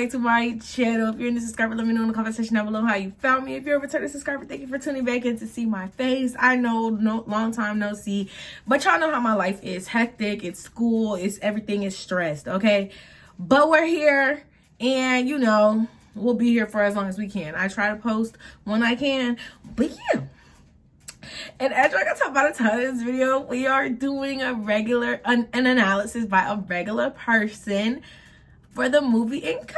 back to my channel. If you're a new subscriber, let me know in the comment section down below how you found me. If you're a returning subscriber, thank you for tuning back in to see my face. I know, no long time no see, but y'all know how my life is. Hectic, it's school, it's everything is stressed, okay? But we're here, and you know, we'll be here for as long as we can. I try to post when I can, but yeah. And after I got talk about a ton of this video, we are doing an analysis by a regular person for the movie ENCANTO.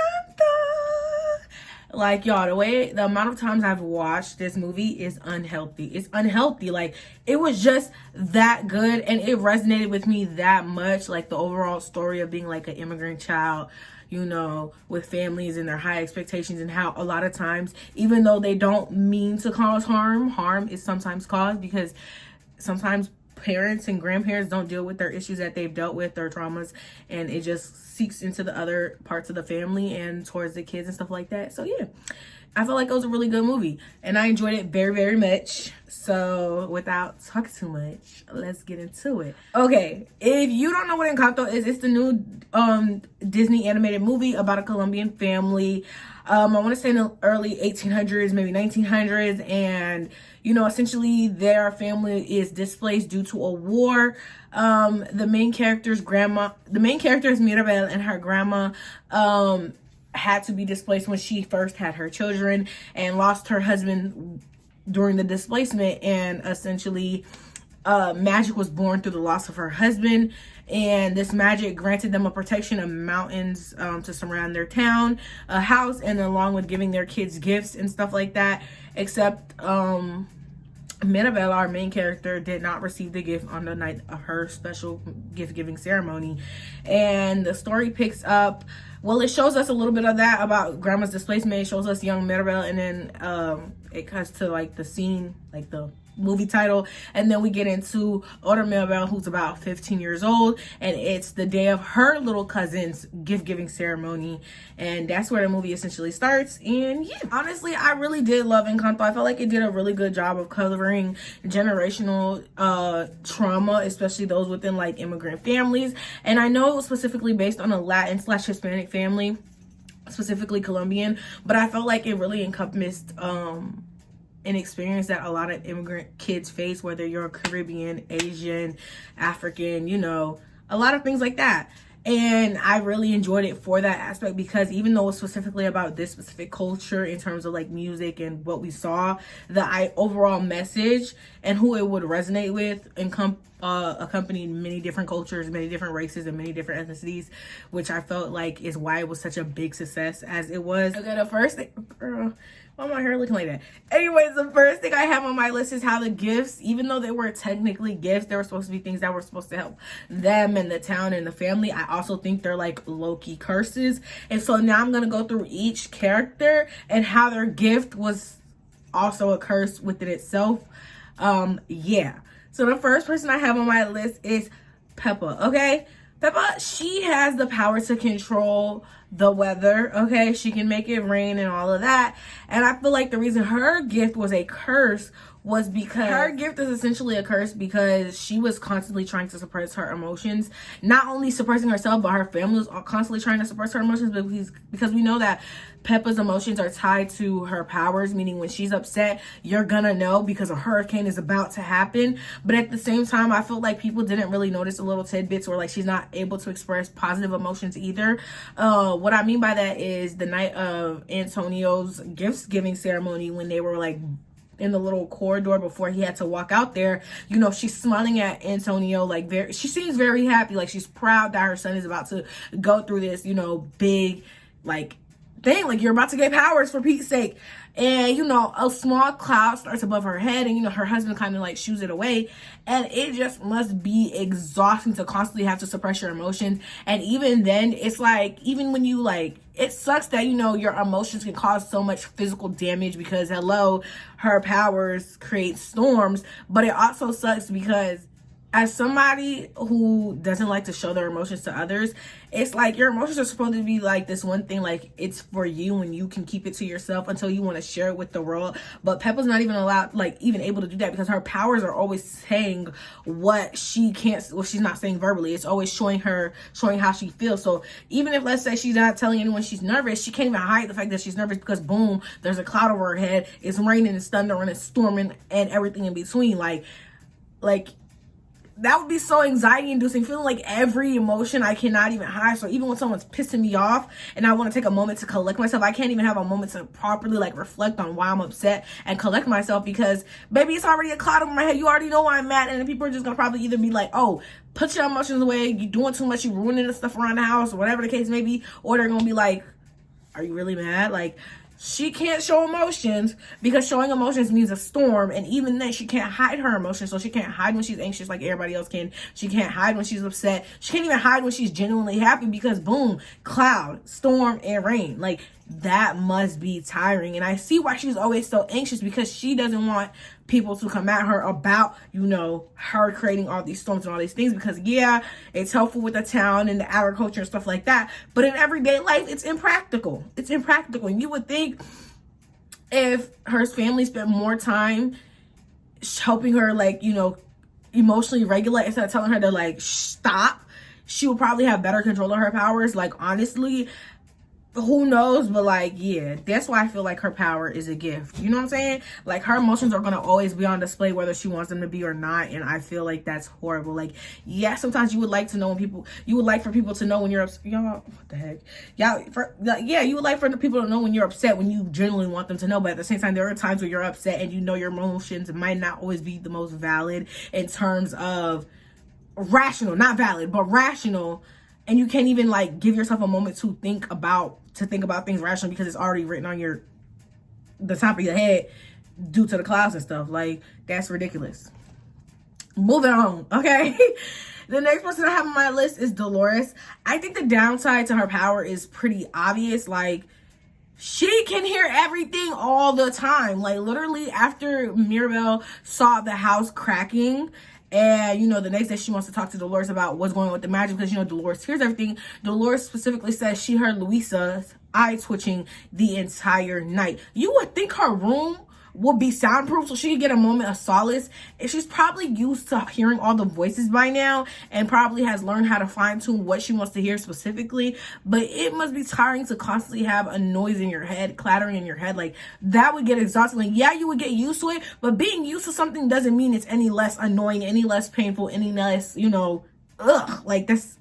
Like, y'all, the amount of times I've watched this movie is unhealthy. It's unhealthy. Like, it was just that good, and it resonated with me that much. Like, the overall story of being like an immigrant child, you know, with families and their high expectations, and how a lot of times, even though they don't mean to cause harm is sometimes caused because sometimes parents and grandparents don't deal with their issues that they've dealt with, their traumas, and it just seeps into the other parts of the family and towards the kids and stuff like that. So yeah, I felt like it was a really good movie, and I enjoyed it very, very much. So without talking too much, let's get into it. Okay, if you don't know what Encanto is, it's the new Disney animated movie about a Colombian family. I want to say in the early 1800s, maybe 1900s, and you know, essentially their family is displaced due to a war. The main character is Mirabel, and her grandma had to be displaced when she first had her children and lost her husband during the displacement, and essentially magic was born through the loss of her husband, and this magic granted them a protection of mountains to surround their town, a house, and along with giving their kids gifts and stuff like that. Except Mirabel, our main character, did not receive the gift on the night of her special gift giving ceremony. And the story picks up, well, it shows us a little bit of that about grandma's displacement. It shows us young Mirabel, and then it cuts to like the scene, like the movie title, and then we get into older Mirabel, who's about 15 years old, and it's the day of her little cousin's gift giving ceremony, and that's where the movie essentially starts. And yeah, honestly, I really did love Encanto. I felt like it did a really good job of covering generational trauma, especially those within like immigrant families. And I know it was specifically based on a Latin/Hispanic family, specifically Colombian, but I felt like it really encompassed an experience that a lot of immigrant kids face, whether you're Caribbean, Asian, African, you know, a lot of things like that. And I really enjoyed it for that aspect, because even though it's specifically about this specific culture in terms of like music and what we saw, the overall message and who it would resonate with accompanied many different cultures, many different races, and many different ethnicities, which I felt like is why it was such a big success as it was. Okay, the first thing, girl, why my hair looking like that? Anyways, the first thing I have on my list is how the gifts, even though they were technically gifts, they were supposed to be things that were supposed to help them and the town and the family. I also think they're like low-key curses. And so now I'm gonna go through each character and how their gift was also a curse within itself. Yeah. So the first person I have on my list is Peppa, okay? Peppa, she has the power to control the weather, okay? She can make it rain and all of that. And I feel like the reason her gift was a curse was because her gift is essentially a curse because she was constantly trying to suppress her emotions. Not only suppressing herself, but her family was constantly trying to suppress her emotions, because we know that Peppa's emotions are tied to her powers, meaning when she's upset, you're gonna know because a hurricane is about to happen. But at the same time, I feel like people didn't really notice the little tidbits where like she's not able to express positive emotions either. What I mean by that is the night of Antonio's gift giving ceremony, when they were like in the little corridor before he had to walk out there, you know, she's smiling at Antonio, like she seems very happy, like she's proud that her son is about to go through this, you know, big like thing, like you're about to get powers, for Pete's sake. And you know, a small cloud starts above her head, and you know, her husband kind of like shoos it away, and it just must be exhausting to constantly have to suppress your emotions. And even then, it's like, even when you like, it sucks that, you know, your emotions can cause so much physical damage, because hello, her powers create storms. But it also sucks because as somebody who doesn't like to show their emotions to others, it's like your emotions are supposed to be like this one thing, like it's for you and you can keep it to yourself until you want to share it with the world. But Peppa's not even allowed, like even able to do that, because her powers are always saying what she can't, what she's not saying verbally. It's always showing how she feels. So even if, let's say, she's not telling anyone she's nervous, she can't even hide the fact that she's nervous, because boom, there's a cloud over her head, it's raining, it's thundering, it's storming, and everything in between. Like that would be so anxiety inducing, feeling like every emotion I cannot even hide. So even when someone's pissing me off and I want to take a moment to collect myself, I can't even have a moment to properly like reflect on why I'm upset and collect myself, because baby, it's already a cloud over my head. You already know why I'm mad. And then people are just gonna probably either be like, oh, put your emotions away, you doing too much, you ruining the stuff around the house, or whatever the case may be. Or they're gonna be like, are you really mad? Like, she can't show emotions because showing emotions means a storm. And even then, she can't hide her emotions. So she can't hide when she's anxious like everybody else can. She can't hide when she's upset. She can't even hide when she's genuinely happy, because boom, cloud, storm, and rain. Like, that must be tiring. And I see why she's always so anxious, because she doesn't want people to come at her about, you know, her creating all these storms and all these things, because yeah, it's helpful with the town and the agriculture and stuff like that, but in everyday life, it's impractical. It's impractical. And you would think if her family spent more time helping her, like, you know, emotionally regulate instead of telling her to like stop, she would probably have better control of her powers. Like, honestly, who knows? But like, yeah, that's why I feel like her power is a gift. You know what I'm saying? Like, her emotions are gonna always be on display whether she wants them to be or not. And I feel like that's horrible. Like, yeah, sometimes you would like to know when people, you would like for people to know when you're upset. Y'all, what the heck? Yeah, you would like for the people to know when you're upset, when you genuinely want them to know. But at the same time, there are times where you're upset and you know your emotions might not always be the most valid in terms of rational, not valid, but rational. And you can't even like give yourself a moment to think about things rationally, because it's already written on the top of your head due to the clouds and stuff. Like, that's ridiculous. Moving on, okay? The next person I have on my list is Dolores. I think the downside to her power is pretty obvious. Like, she can hear everything all the time. Like, literally, after Mirabel saw the house cracking, and, you know, the next day she wants to talk to Dolores about what's going on with the magic, because, you know, Dolores hears everything. Dolores specifically says she heard Luisa's eye twitching the entire night. You would think her room would be soundproof so she could get a moment of solace. And she's probably used to hearing all the voices by now and probably has learned how to fine tune what she wants to hear specifically. But it must be tiring to constantly have a noise in your head, clattering in your head. Like, that would get exhausting. Like, yeah, you would get used to it, but being used to something doesn't mean it's any less annoying, any less painful, any less, you know, like, that's,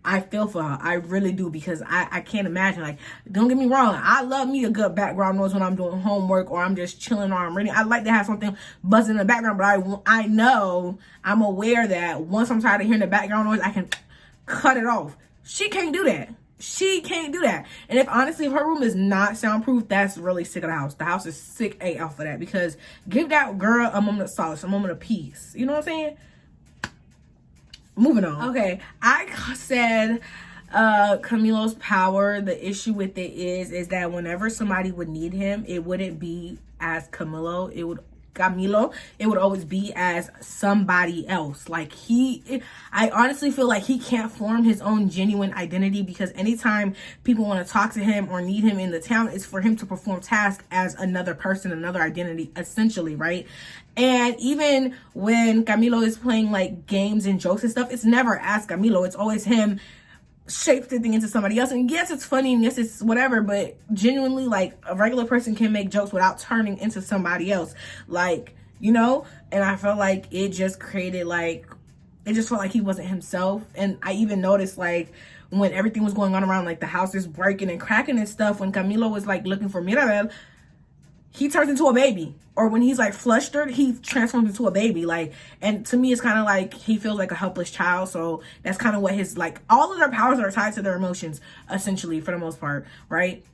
I feel for her. I really do, because I can't imagine. Like, don't get me wrong, I love me a good background noise when I'm doing homework or I'm just chilling or I'm reading. I like to have something buzzing in the background, but I know, I'm aware that once I'm tired of hearing the background noise, I can cut it off. She can't do that. She can't do that. And if honestly, if her room is not soundproof, that's really sick of the house. The house is sick AF for that, because give that girl a moment of solace, a moment of peace. You know what I'm saying? Moving on. Okay, I said Camilo's power, the issue with it is that whenever somebody would need him, it wouldn't be as Camilo, it would always be as somebody else. Like, I honestly feel like he can't form his own genuine identity, because anytime people want to talk to him or need him in the town, it's for him to perform tasks as another person, another identity, essentially, right? And even when Camilo is playing like games and jokes and stuff, it's never as Camilo. It's always him shape-shifting into somebody else. And yes, it's funny, and yes, it's whatever, but genuinely, like, a regular person can make jokes without turning into somebody else. Like, you know? And I felt like it just created, like, it just felt like he wasn't himself. And I even noticed, like, when everything was going on around, like, the house is breaking and cracking and stuff, when Camilo was, like, looking for Mirabel, he turns into a baby. Or when he's like flustered, he transforms into a baby. Like, and to me, it's kind of like he feels like a helpless child. So that's kind of what his, like, all of their powers are tied to their emotions, essentially, for the most part, right?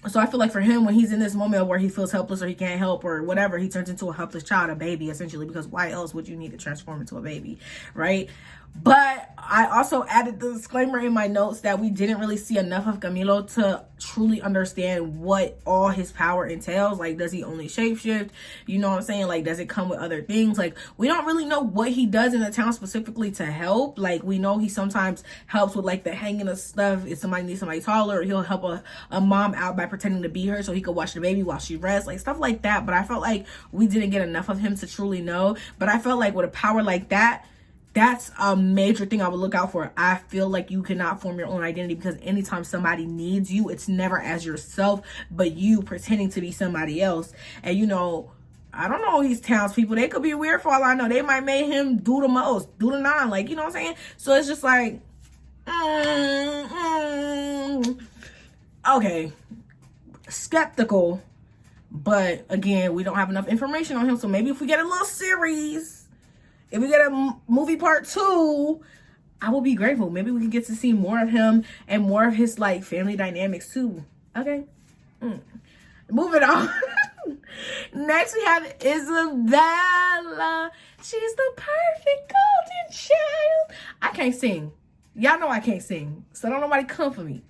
So I feel like for him, when he's in this moment where he feels helpless or he can't help or whatever, he turns into a helpless child, a baby, essentially, because why else would you need to transform into a baby, right? But I also added the disclaimer in my notes that we didn't really see enough of Camilo to truly understand what all his power entails. Like, does he only shapeshift? You know what I'm saying? Like, does it come with other things? Like, we don't really know what he does in the town specifically to help. Like, we know he sometimes helps with, like, the hanging of stuff. If somebody needs somebody taller, or he'll help a mom out by pretending to be her so he could watch the baby while she rests. Like, stuff like that. But I felt like we didn't get enough of him to truly know. But I felt like with a power like that, that's a major thing I would look out for. I feel like you cannot form your own identity, because anytime somebody needs you, it's never as yourself, but you pretending to be somebody else. And you know, I don't know these townspeople. They could be weird for all I know. They might make him do the most, do the nine. Like, you know what I'm saying? So it's just like, okay, skeptical. But again, we don't have enough information on him. So maybe if we get a little series, if we get a movie part 2, I will be grateful. Maybe we can get to see more of him and more of his, like, family dynamics too. Okay. Moving on. Next we have Isabella. She's the perfect golden child. I can't sing. Y'all know I can't sing, so don't nobody come for me.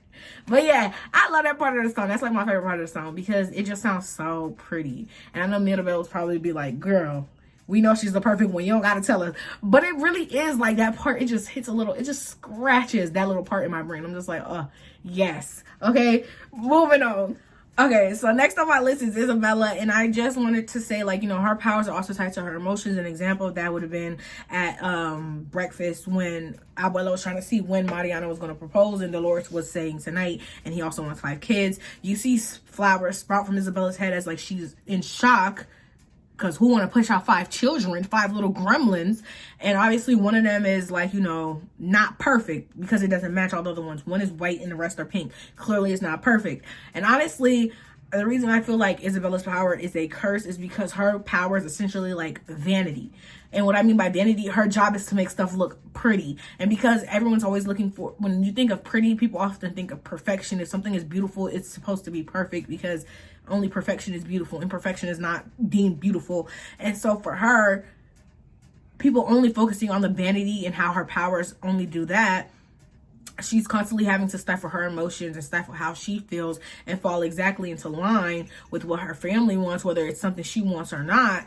But yeah, I love that part of the song. That's like my favorite part of the song, because it just sounds so pretty. And I know Mirabelle will probably be like, girl, we know she's the perfect one. You don't gotta tell us. But it really is like that part. It just hits a little, it just scratches that little part in my brain. I'm just like, oh, yes. Okay, moving on. Okay, so next on my list is Isabella, and I just wanted to say, like, you know, her powers are also tied to her emotions. An example of that would have been at breakfast when Abuela was trying to see when Mariana was going to propose, and Dolores was saying tonight, and he also wants 5 kids. You see flowers sprout from Isabella's head as, like, she's in shock, because who want to push out 5 children, 5 little gremlins? And obviously one of them is, like, you know, not perfect, because it doesn't match all the other ones. One is white and the rest are pink. Clearly it's not perfect. And honestly, the reason I feel like Isabella's power is a curse is because her power is essentially like vanity. And what I mean by vanity, her job is to make stuff look pretty. And because everyone's always looking for, when you think of pretty, people often think of perfection. If something is beautiful, it's supposed to be perfect, because only perfection is beautiful. Imperfection is not deemed beautiful. And so for her, people only focusing on the vanity and how her powers only do that, she's constantly having to stifle her emotions and stifle how she feels and fall exactly into line with what her family wants, whether it's something she wants or not,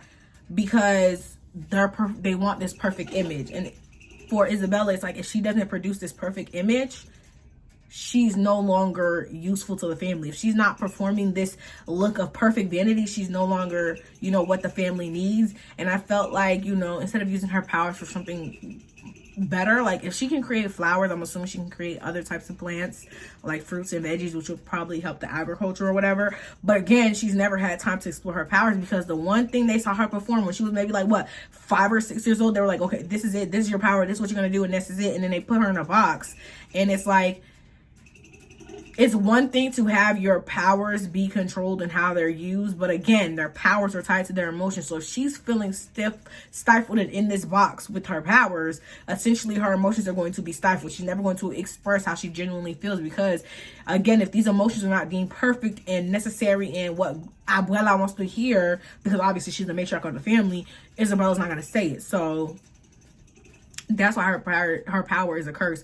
because they want this perfect image. And for Isabella, it's like, if she doesn't produce this perfect image, she's no longer useful to the family. If she's not performing this look of perfect vanity, she's no longer, you know, what the family needs. And I felt like, you know, instead of using her powers for something better, like if she can create flowers, I'm assuming she can create other types of plants, like fruits and veggies, which would probably help the agriculture or whatever. But again, she's never had time to explore her powers, because the one thing they saw her perform when she was maybe like, what, 5 or 6 years old, they were like, okay, this is it, this is your power, this is what you're gonna do, and this is it. And then they put her in a box. And it's like, it's one thing to have your powers be controlled and how they're used, but again, their powers are tied to their emotions. So if she's feeling stifled in this box with her powers, essentially her emotions are going to be stifled. She's never going to express how she genuinely feels, because again, if these emotions are not deemed perfect and necessary and what Abuela wants to hear, because obviously she's the matriarch of the family, Isabella's not going to say it. So that's why her power is a curse.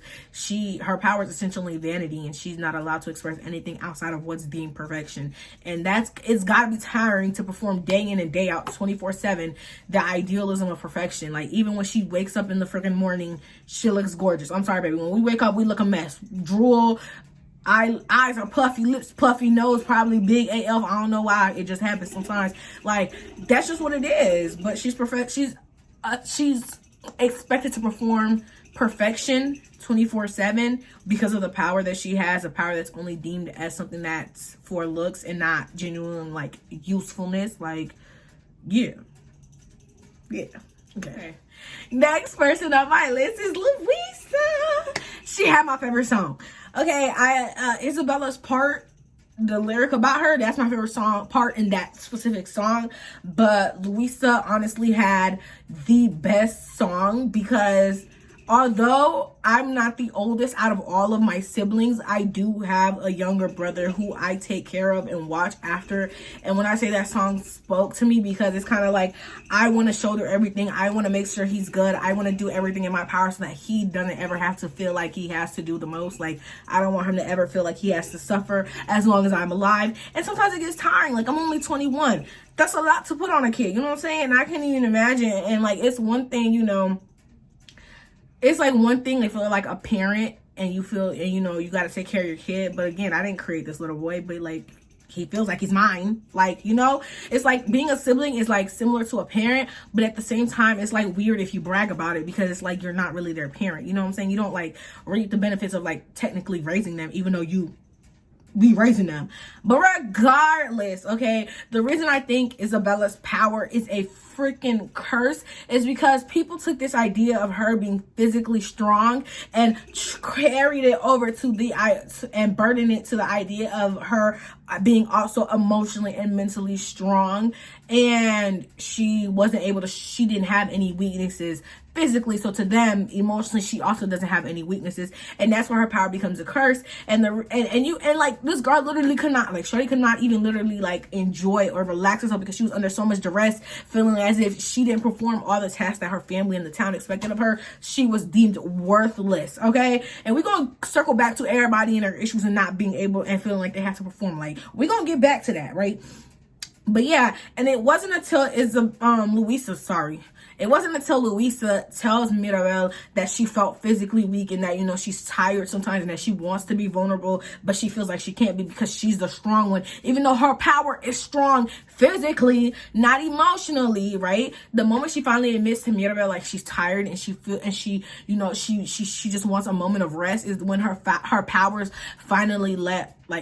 Her power is essentially vanity, and she's not allowed to express anything outside of what's deemed perfection. And it's gotta be tiring to perform day in and day out, 24/7, the idealism of perfection. Like, even when she wakes up in the freaking morning, she looks gorgeous. I'm sorry, baby, when we wake up, we look a mess. Drool, eyes are puffy, lips puffy, nose probably big AF. I don't know why, it just happens sometimes. Like, that's just what it is. But she's perfect. She's expected to perform perfection 24/7 because of the power that she has, a power that's only deemed as something that's for looks and not genuine, like, usefulness. Like, yeah. Okay. Next person on my list is Louisa. She had my favorite song. Okay, Isabella's part, the lyric about her, that's my favorite part in that specific song. But Louisa honestly had the best song, because although I'm not the oldest out of all of my siblings, I do have a younger brother who I take care of and watch after. And when I say that song spoke to me, because it's kind of like, I want to shoulder everything. I want to make sure he's good. I want to do everything in my power so that he doesn't ever have to feel like he has to do the most. Like, I don't want him to ever feel like he has to suffer as long as I'm alive. And sometimes it gets tiring. Like, I'm only 21. That's a lot to put on a kid. You know what I'm saying? And I can't even imagine. And like, it's one thing, you know, it's like one thing if you're like a parent and you feel, and you know, you got to take care of your kid. But again, I didn't create this little boy, but like, he feels like he's mine. Like, you know, it's like being a sibling is like similar to a parent, but at the same time, it's like weird if you brag about it, because it's like you're not really their parent. You know what I'm saying? You don't like reap the benefits of like technically raising them, even though you be raising them. But regardless, okay, the reason I think Isabella's power is a freaking curse is because people took this idea of her being physically strong and carried it over to the and burdened it to the idea of her being also emotionally and mentally strong, and she didn't have any weaknesses physically. So to them, emotionally, she also doesn't have any weaknesses, and that's where her power becomes a curse. And like, this girl literally could not, like, Shorty could not even literally like enjoy or relax herself, because she was under so much duress, feeling as if she didn't perform all the tasks that her family and the town expected of her. She was deemed worthless. Okay, and we're gonna circle back to everybody and their issues and not being able and feeling like they have to perform. Like, we're gonna get back to that, right? But yeah, and it wasn't until it wasn't until Luisa tells Mirabel that she felt physically weak and that, you know, she's tired sometimes and that she wants to be vulnerable, but she feels like she can't be because she's the strong one, even though her power is strong physically, not emotionally, right? The moment she finally admits to Mirabel like she's tired and she just wants a moment of rest is when her powers finally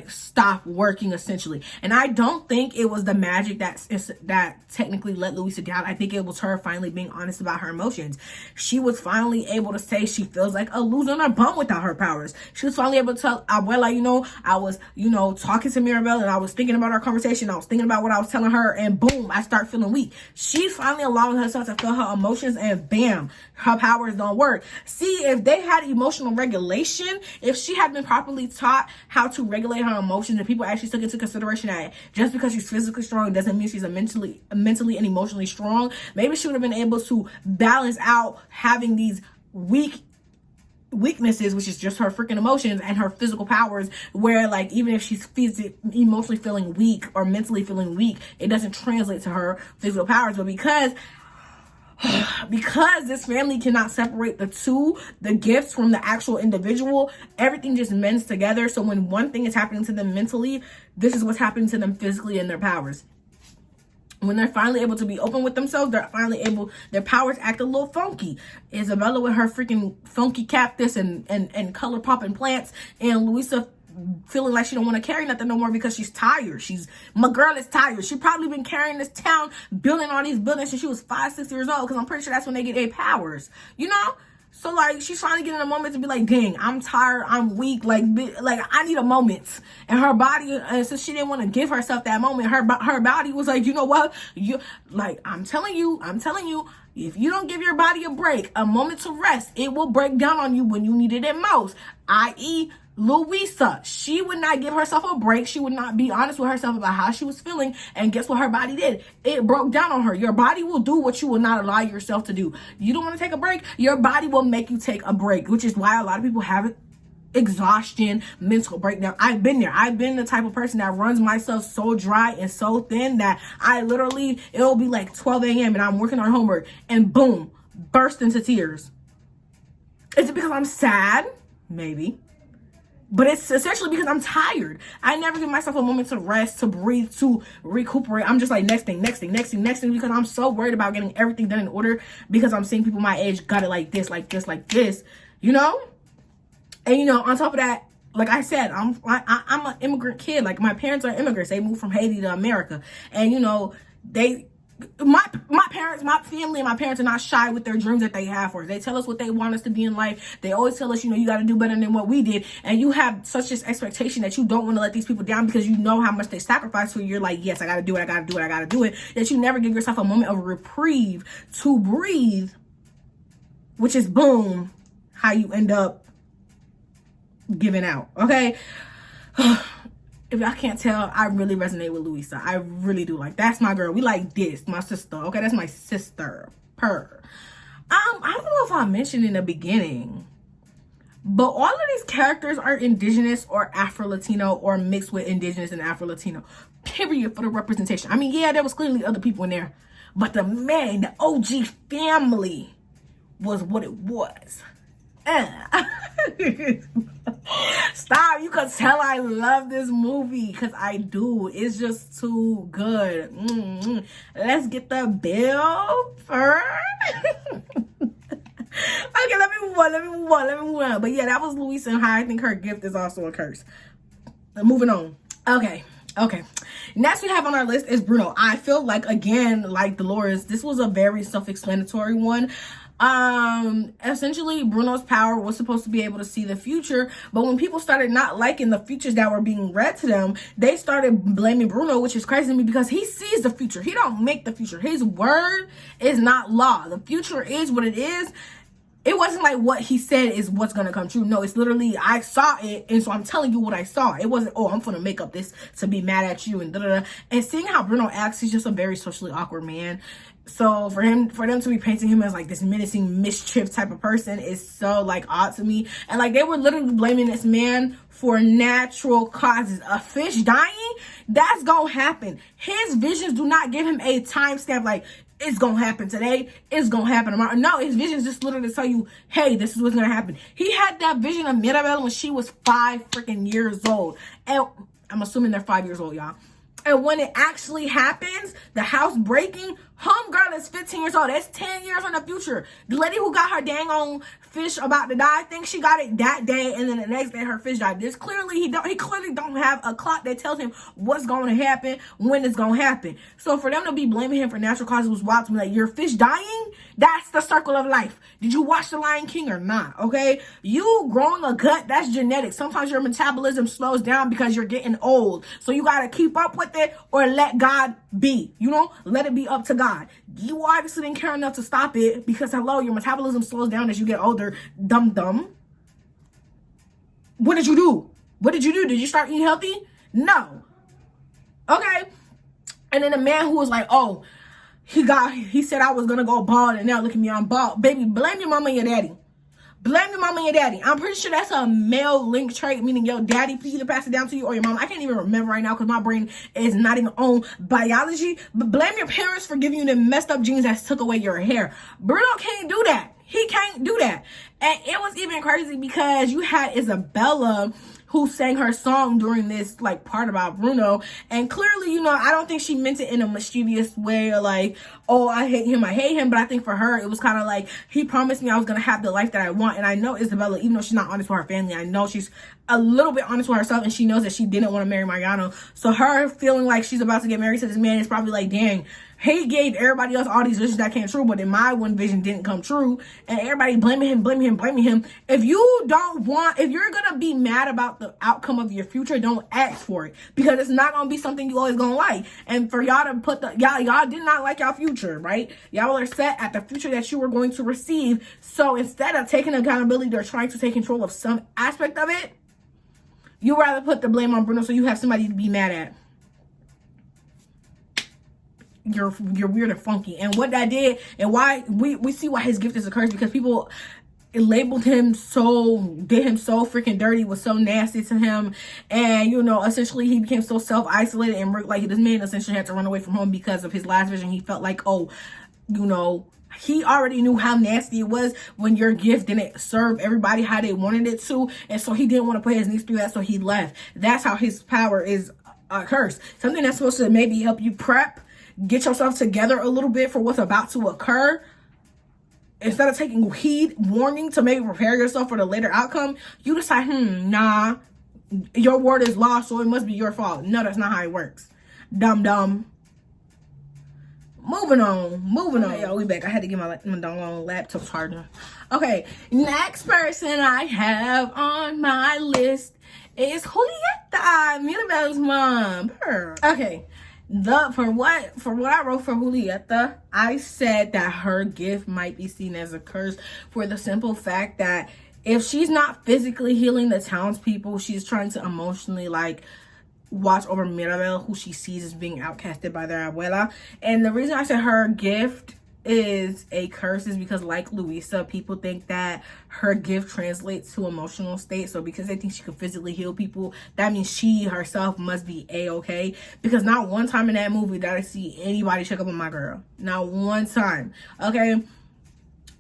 stop working, essentially. And I don't think it was the magic that technically let Luisa down. I think it was her finally being honest about her emotions. She was finally able to say she feels like a loser on her bum without her powers. She was finally able to tell Abuela, you know, I was, you know, talking to Mirabel and I was thinking about our conversation. I was thinking about what I was telling her, and boom, I start feeling weak. She's finally allowing herself to feel her emotions, and bam, her powers don't work. See, if they had emotional regulation, if she had been properly taught how to regulate her emotions, and people actually took into consideration that just because she's physically strong doesn't mean she's mentally and emotionally strong, maybe she would have been able to balance out having these weaknesses, which is just her freaking emotions, and her physical powers, where like even if she's emotionally feeling weak or mentally feeling weak, it doesn't translate to her physical powers. But because this family cannot separate the gifts from the actual individual, everything just mends together. So when one thing is happening to them mentally, this is what's happening to them physically in their powers. When they're finally able to be open with themselves, their powers act a little funky. Isabella with her freaking funky cactus and color popping plants, and Luisa feeling like she don't want to carry nothing no more because she's tired. My girl is tired. She probably been carrying this town, building all these buildings since she was 5-6 years old, because I'm pretty sure that's when they get their powers, you know? So like, she's trying to get in a moment to be like, dang, I'm tired, I'm weak, like I need a moment. And her body, and since she didn't want to give herself that moment, her body was like, you know what, I'm telling you, if you don't give your body a break, a moment to rest, it will break down on you when you need it at most. I.e., Luisa, she would not give herself a break. She would not be honest with herself about how she was feeling. And guess what her body did? It broke down on her. Your body will do what you will not allow yourself to do. You don't want to take a break? Your body will make you take a break, which is why a lot of people have exhaustion, mental breakdown. I've been there. I've been the type of person that runs myself so dry and so thin that it'll be like 12 a.m. and I'm working on homework and boom, burst into tears. Is it because I'm sad? Maybe. But it's essentially because I'm tired. I never give myself a moment to rest, to breathe, to recuperate. I'm just like, next thing, because I'm so worried about getting everything done in order, because I'm seeing people my age got it like this, you know? And, you know, on top of that, like I said, I'm an immigrant kid. Like, my parents are immigrants. They moved from Haiti to America. And, you know, my family and my parents are not shy with their dreams that they have for us. They tell us what they want us to be in life. They always tell us, you know, you got to do better than what we did. And you have such this expectation that you don't want to let these people down because you know how much they sacrifice for you. You're like, yes, I got to do it. That you never give yourself a moment of reprieve to breathe, which is boom, how you end up giving out, okay? If y'all can't tell, I really resonate with Louisa. I really do. Like, that's my girl. We like this, my sister, okay? That's my sister, per. I don't know if I mentioned in the beginning, but all of these characters are indigenous or Afro-Latino or mixed with indigenous and Afro-Latino, period, for the representation. I mean, yeah, there was clearly other people in there, but the OG family was what it was. Stop, you can tell I love this movie because I do. It's just too good. Let's get the bill first. Okay, let me move on. But yeah, that was Louisa and how I think her gift is also a curse. Moving on. Okay. Next we have on our list is Bruno. I feel like, again, like Dolores, this was a very self-explanatory one. Essentially Bruno's power was supposed to be able to see the future, but when people started not liking the futures that were being read to them, they started blaming Bruno, which is crazy to me because he sees the future. He don't make the future. His word is not law. The future is what it is. It wasn't like what he said is what's gonna come true. No, it's literally, I saw it, and so I'm telling you what I saw. It wasn't, oh, I'm gonna make up this to be mad at you and da-da-da. And seeing how Bruno acts, he's just a very socially awkward man. So for them to be painting him as like this menacing mischief type of person is so like odd to me. And like they were literally blaming this man for natural causes. A fish dying, that's gonna happen. His visions do not give him a timestamp like, it's gonna happen today, it's gonna happen tomorrow. No, his visions just literally tell you, hey, this is what's gonna happen. He had that vision of Mirabel when she was 5 freaking years old. And I'm assuming they're 5 years old, y'all. And when it actually happens, the house breaking, homegirl is 15 years old. That's 10 years in the future. The lady who got her dang on fish about to die, I think she got it that day, and then the next day her fish died. He clearly don't have a clock that tells him what's going to happen, when it's going to happen. So for them to be blaming him for natural causes was wild to me. Like, your fish dying? That's the circle of life. Did you watch The Lion King or not? Okay? You growing a gut, that's genetic. Sometimes your metabolism slows down because you're getting old. So you got to keep up with it or let God be. You know? Let it be up to God. You obviously didn't care enough to stop it because, hello, your metabolism slows down as you get older. Dumb. What did you do? Did you start eating healthy? No. Okay. And then the man who was like, oh, he said I was gonna go bald and now look at me, I'm bald. Baby, blame your mama and your daddy. Blame your mama and your daddy. I'm pretty sure that's a male link trait, meaning your daddy either pass it down to you or your mom. I can't even remember right now because my brain is not even on biology. But blame your parents for giving you the messed up genes that took away your hair. Bruno can't do that. He can't do that. And it was even crazy because you had Isabella who sang her song during this like part about Bruno, and clearly, you know, I don't think she meant it in a mischievous way or like, oh, I hate him, but I think for her it was kind of like, he promised me I was gonna have the life that I want. And I know Isabella, even though she's not honest with her family, I know she's a little bit honest with herself, and she knows that she didn't want to marry Mariano. So her feeling like she's about to get married to this man is probably like, dang, he gave everybody else all these visions that came true, but then my one vision didn't come true, and everybody blaming him. If you're gonna be mad about the outcome of your future, don't ask for it, because it's not gonna be something you always gonna like. And for y'all to put y'all did not like y'all future, right? Y'all are set at the future that you were going to receive. So instead of taking accountability or trying to take control of some aspect of it, you rather put the blame on Bruno so you have somebody to be mad at. You're weird and funky. And what that did, and why we see why his gift is a curse, because people labeled him did him so freaking dirty, was so nasty to him. And, you know, essentially he became so self-isolated, and like this man essentially had to run away from home because of his last vision. He felt like, oh, you know, he already knew how nasty it was when your gift didn't serve everybody how they wanted it to. And so he didn't want to put his niece through that, so he left. That's how his power is a curse. Something that's supposed to maybe help you prep, get yourself together a little bit for what's about to occur. Instead of taking warning to maybe prepare yourself for the later outcome, you decide, nah, your word is law, so it must be your fault. No, that's not how it works. Dumb. Moving on. Okay, y'all, we back. I had to get my laptop charger. Okay, next person I have on my list is Julieta, Mirabel's mom. Okay. For what I wrote for Julieta, I said that her gift might be seen as a curse for the simple fact that if she's not physically healing the townspeople, she's trying to emotionally like watch over Mirabel, who she sees as being outcasted by their abuela. And the reason I said her gift is a curse is because, like Luisa, people think that her gift translates to emotional state. So because they think she can physically heal people, that means she herself must be a-okay. Because not one time in that movie did I see anybody check up on my girl. Not one time. Okay.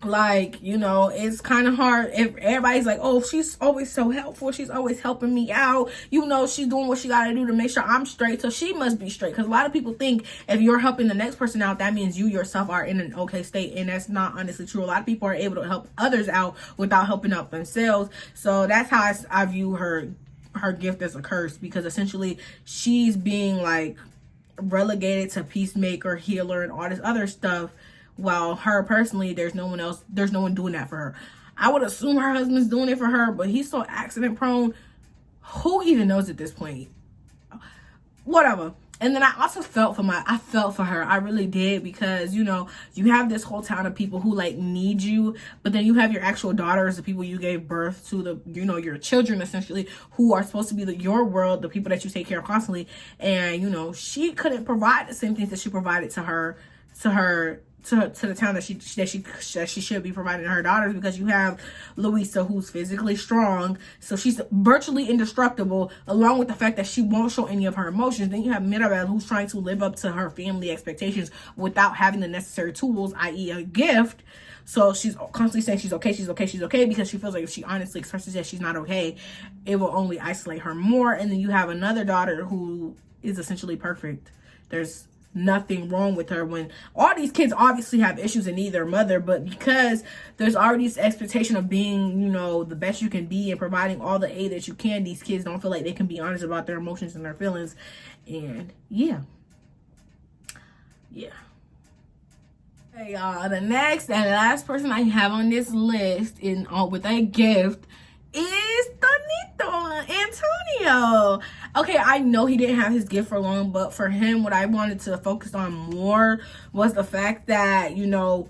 Like, you know, it's kind of hard if everybody's like, oh, she's always so helpful, she's always helping me out, you know, she's doing what she got to do to make sure I'm straight, so she must be straight. Because a lot of people think if you're helping the next person out, that means you yourself are in an okay state, and that's not honestly true. A lot of people are able to help others out without helping out themselves. So that's how I view her gift as a curse, because essentially she's being like relegated to peacemaker, healer, and all this other stuff, while her personally, there's no one doing that for her. I would assume her husband's doing it for her, but he's so accident prone. Who even knows at this point? Whatever. And then I also felt for her. I really did, because, you know, you have this whole town of people who like need you, but then you have your actual daughters, the people you gave birth to, the, you know, your children essentially, who are supposed to be your world, the people that you take care of constantly. And, you know, she couldn't provide the same things that she provided to the town that she should be providing to her daughters, because you have Luisa, who's physically strong, so she's virtually indestructible, along with the fact that she won't show any of her emotions. Then you have Mirabel, who's trying to live up to her family expectations without having the necessary tools, i.e. a gift. So she's constantly saying she's okay, because she feels like if she honestly expresses that she's not okay, it will only isolate her more. And then you have another daughter who is essentially perfect. There's nothing wrong with her, when all these kids obviously have issues and need their mother, but because there's already this expectation of being, you know, the best you can be and providing all the aid that you can, these kids don't feel like they can be honest about their emotions and their feelings. And yeah. Hey y'all, the next and last person I have on this list with a gift is Tonito, Antonio. Okay, I know he didn't have his gift for long, but for him, what I wanted to focus on more was the fact that, you know,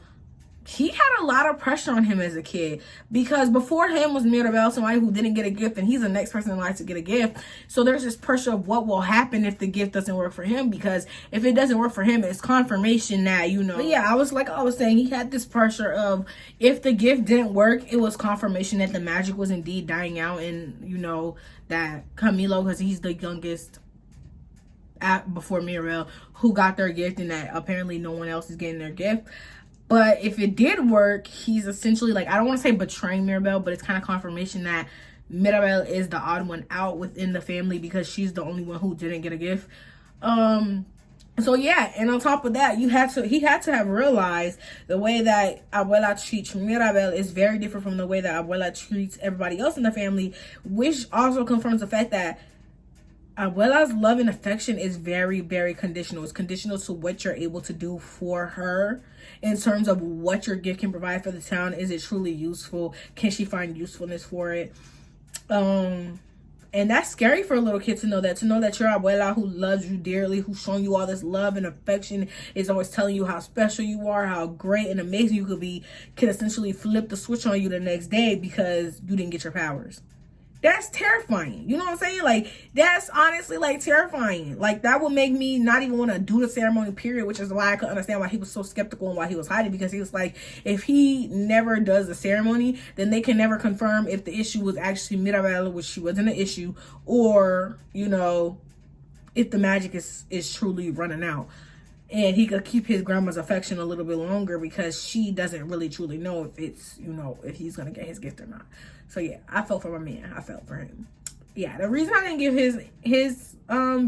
he had a lot of pressure on him as a kid, because before him was Mirabel, somebody who didn't get a gift, and he's the next person in life to get a gift. So there's this pressure of what will happen if the gift doesn't work for him, because if it doesn't work for him, it's confirmation that, you know. But yeah, I was saying, he had this pressure of, if the gift didn't work, it was confirmation that the magic was indeed dying out, and, you know, that Camilo, because he's the youngest before Mirabel, who got their gift, and that apparently no one else is getting their gift. But if it did work, he's essentially like, I don't want to say betraying Mirabel, but it's kind of confirmation that Mirabel is the odd one out within the family, because she's the only one who didn't get a gift. So yeah, and on top of that, he had to have realized the way that Abuela treats Mirabel is very different from the way that Abuela treats everybody else in the family, which also confirms the fact that Abuela's love and affection is very, very conditional. It's conditional to what you're able to do for her in terms of what your gift can provide for the town. Is it truly useful? Can she find usefulness for it? And that's scary for a little kid to know that your abuela, who loves you dearly, who's showing you all this love and affection, is always telling you how special you are, how great and amazing you could be, can essentially flip the switch on you the next day because you didn't get your powers. That's terrifying. You know what I'm saying? Like, that's honestly like terrifying. Like, that would make me not even want to do the ceremony, period, which is why I could understand why he was so skeptical and why he was hiding, because he was like, if he never does the ceremony, then they can never confirm if the issue was actually Mirabel, which she wasn't an issue, or, you know, if the magic is truly running out. And he could keep his grandma's affection a little bit longer, because she doesn't really truly know if it's, you know, if he's going to get his gift or not. So yeah, I felt for my man. I felt for him. Yeah, the reason I didn't give his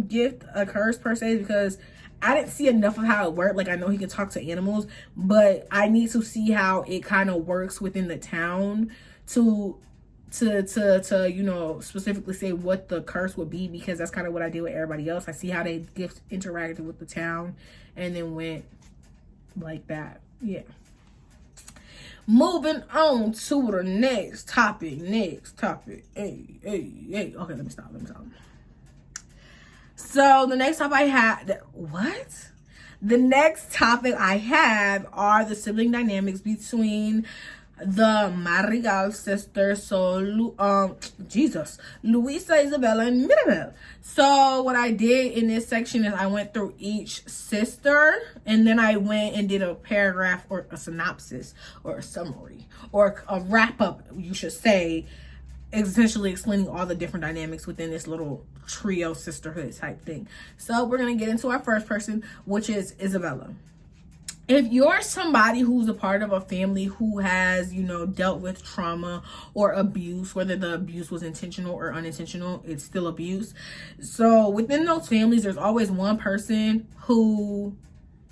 gift a curse per se is because I didn't see enough of how it worked. Like, I know he can talk to animals, but I need to see how it kind of works within the town to you know, specifically say what the curse would be, because that's kind of what I did with everybody else. I see how they gift interacted with the town and then went like that. Yeah. Moving on to the next topic. Hey. Okay, let me stop. So the next topic The next topic I have are the sibling dynamics between the Madrigal sisters. So Luisa, Isabella, and Mirabel. So what I did in this section is I went through each sister, and then I went and did a paragraph or a synopsis or a summary or a wrap up, you should say, essentially explaining all the different dynamics within this little trio sisterhood type thing. So we're going to get into our first person, which is Isabella. If you're somebody who's a part of a family who has, you know, dealt with trauma or abuse, whether the abuse was intentional or unintentional, it's still abuse. So within those families, there's always one person who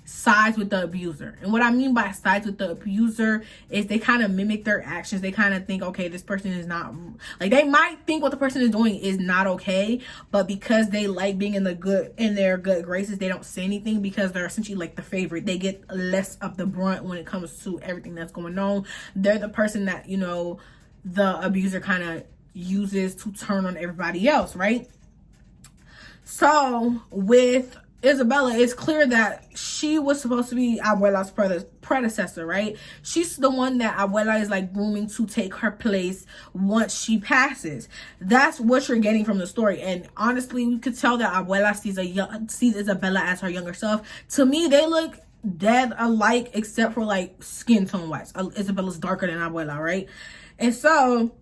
sides with the abuser. And what I mean by sides with the abuser is they kind of mimic their actions. They kind of think, okay, this person is not, like, they might think what the person is doing is not okay, but because they like being in their good graces, they don't say anything because they're essentially like the favorite. They get less of the brunt when it comes to everything that's going on. They're the person that, you know, the abuser kind of uses to turn on everybody else, right? So with Isabella, it's clear that she was supposed to be Abuela's predecessor, right? She's the one that Abuela is like grooming to take her place once she passes. That's what you're getting from the story. And honestly, we could tell that Abuela sees Isabella as her younger self. To me, they look dead alike except for like skin tone wise. Isabella's darker than Abuela, right? And so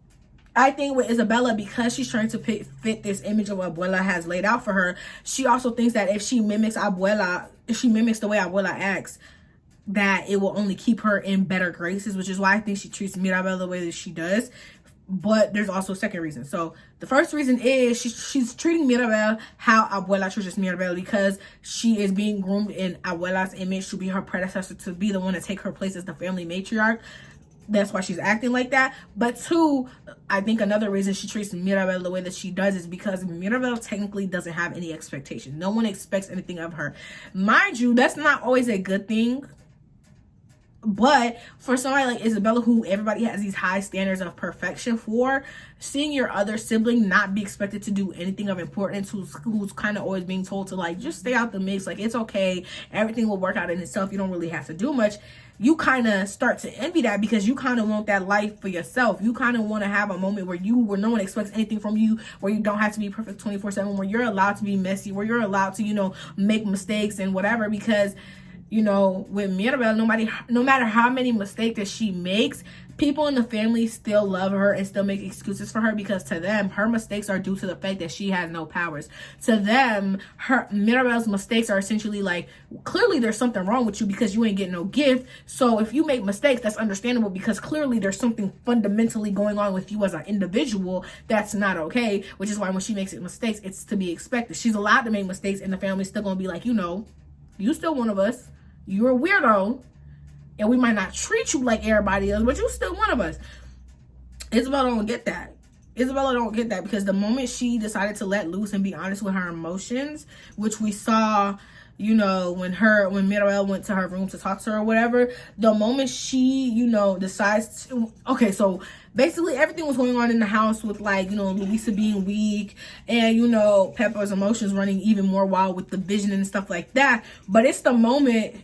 I think with Isabella, because she's trying to fit this image of what Abuela has laid out for her, she also thinks that if she mimics Abuela, if she mimics the way Abuela acts, that it will only keep her in better graces, which is why I think she treats Mirabel the way that she does. But there's also a second reason. So the first reason is she's treating Mirabel how Abuela treats Mirabel, because she is being groomed in Abuela's image to be her predecessor, to be the one to take her place as the family matriarch. That's why she's acting like that. But two, I think another reason she treats Mirabel the way that she does is because Mirabel technically doesn't have any expectations. No one expects anything of her. Mind you, that's not always a good thing. But for somebody like Isabella, who everybody has these high standards of perfection for, seeing your other sibling not be expected to do anything of importance, who's kind of always being told to like just stay out the mix, like it's okay, everything will work out in itself, you don't really have to do much, you kind of start to envy that, because you kind of want that life for yourself. You kind of want to have a moment where no one expects anything from you, where you don't have to be perfect 24/7, where you're allowed to be messy, where you're allowed to, you know, make mistakes and whatever. Because, you know, with Mirabel, no matter how many mistakes that she makes, people in the family still love her and still make excuses for her, because to them, her mistakes are due to the fact that she has no powers. To them, Mirabel's mistakes are essentially like, clearly there's something wrong with you because you ain't getting no gift. So if you make mistakes, that's understandable, because clearly there's something fundamentally going on with you as an individual that's not okay, which is why when she makes mistakes, it's to be expected. She's allowed to make mistakes, and the family's still gonna be like, you know, you still one of us. You're a weirdo, and we might not treat you like everybody else, but you're still one of us. Isabella don't get that. Isabella don't get that, because the moment she decided to let loose and be honest with her emotions, which we saw, you know, when Mirabel went to her room to talk to her or whatever, the moment she, you know, decides to, okay, so basically everything was going on in the house with, like, you know, Luisa being weak and, you know, Pepper's emotions running even more wild with the vision and stuff like that. But it's the moment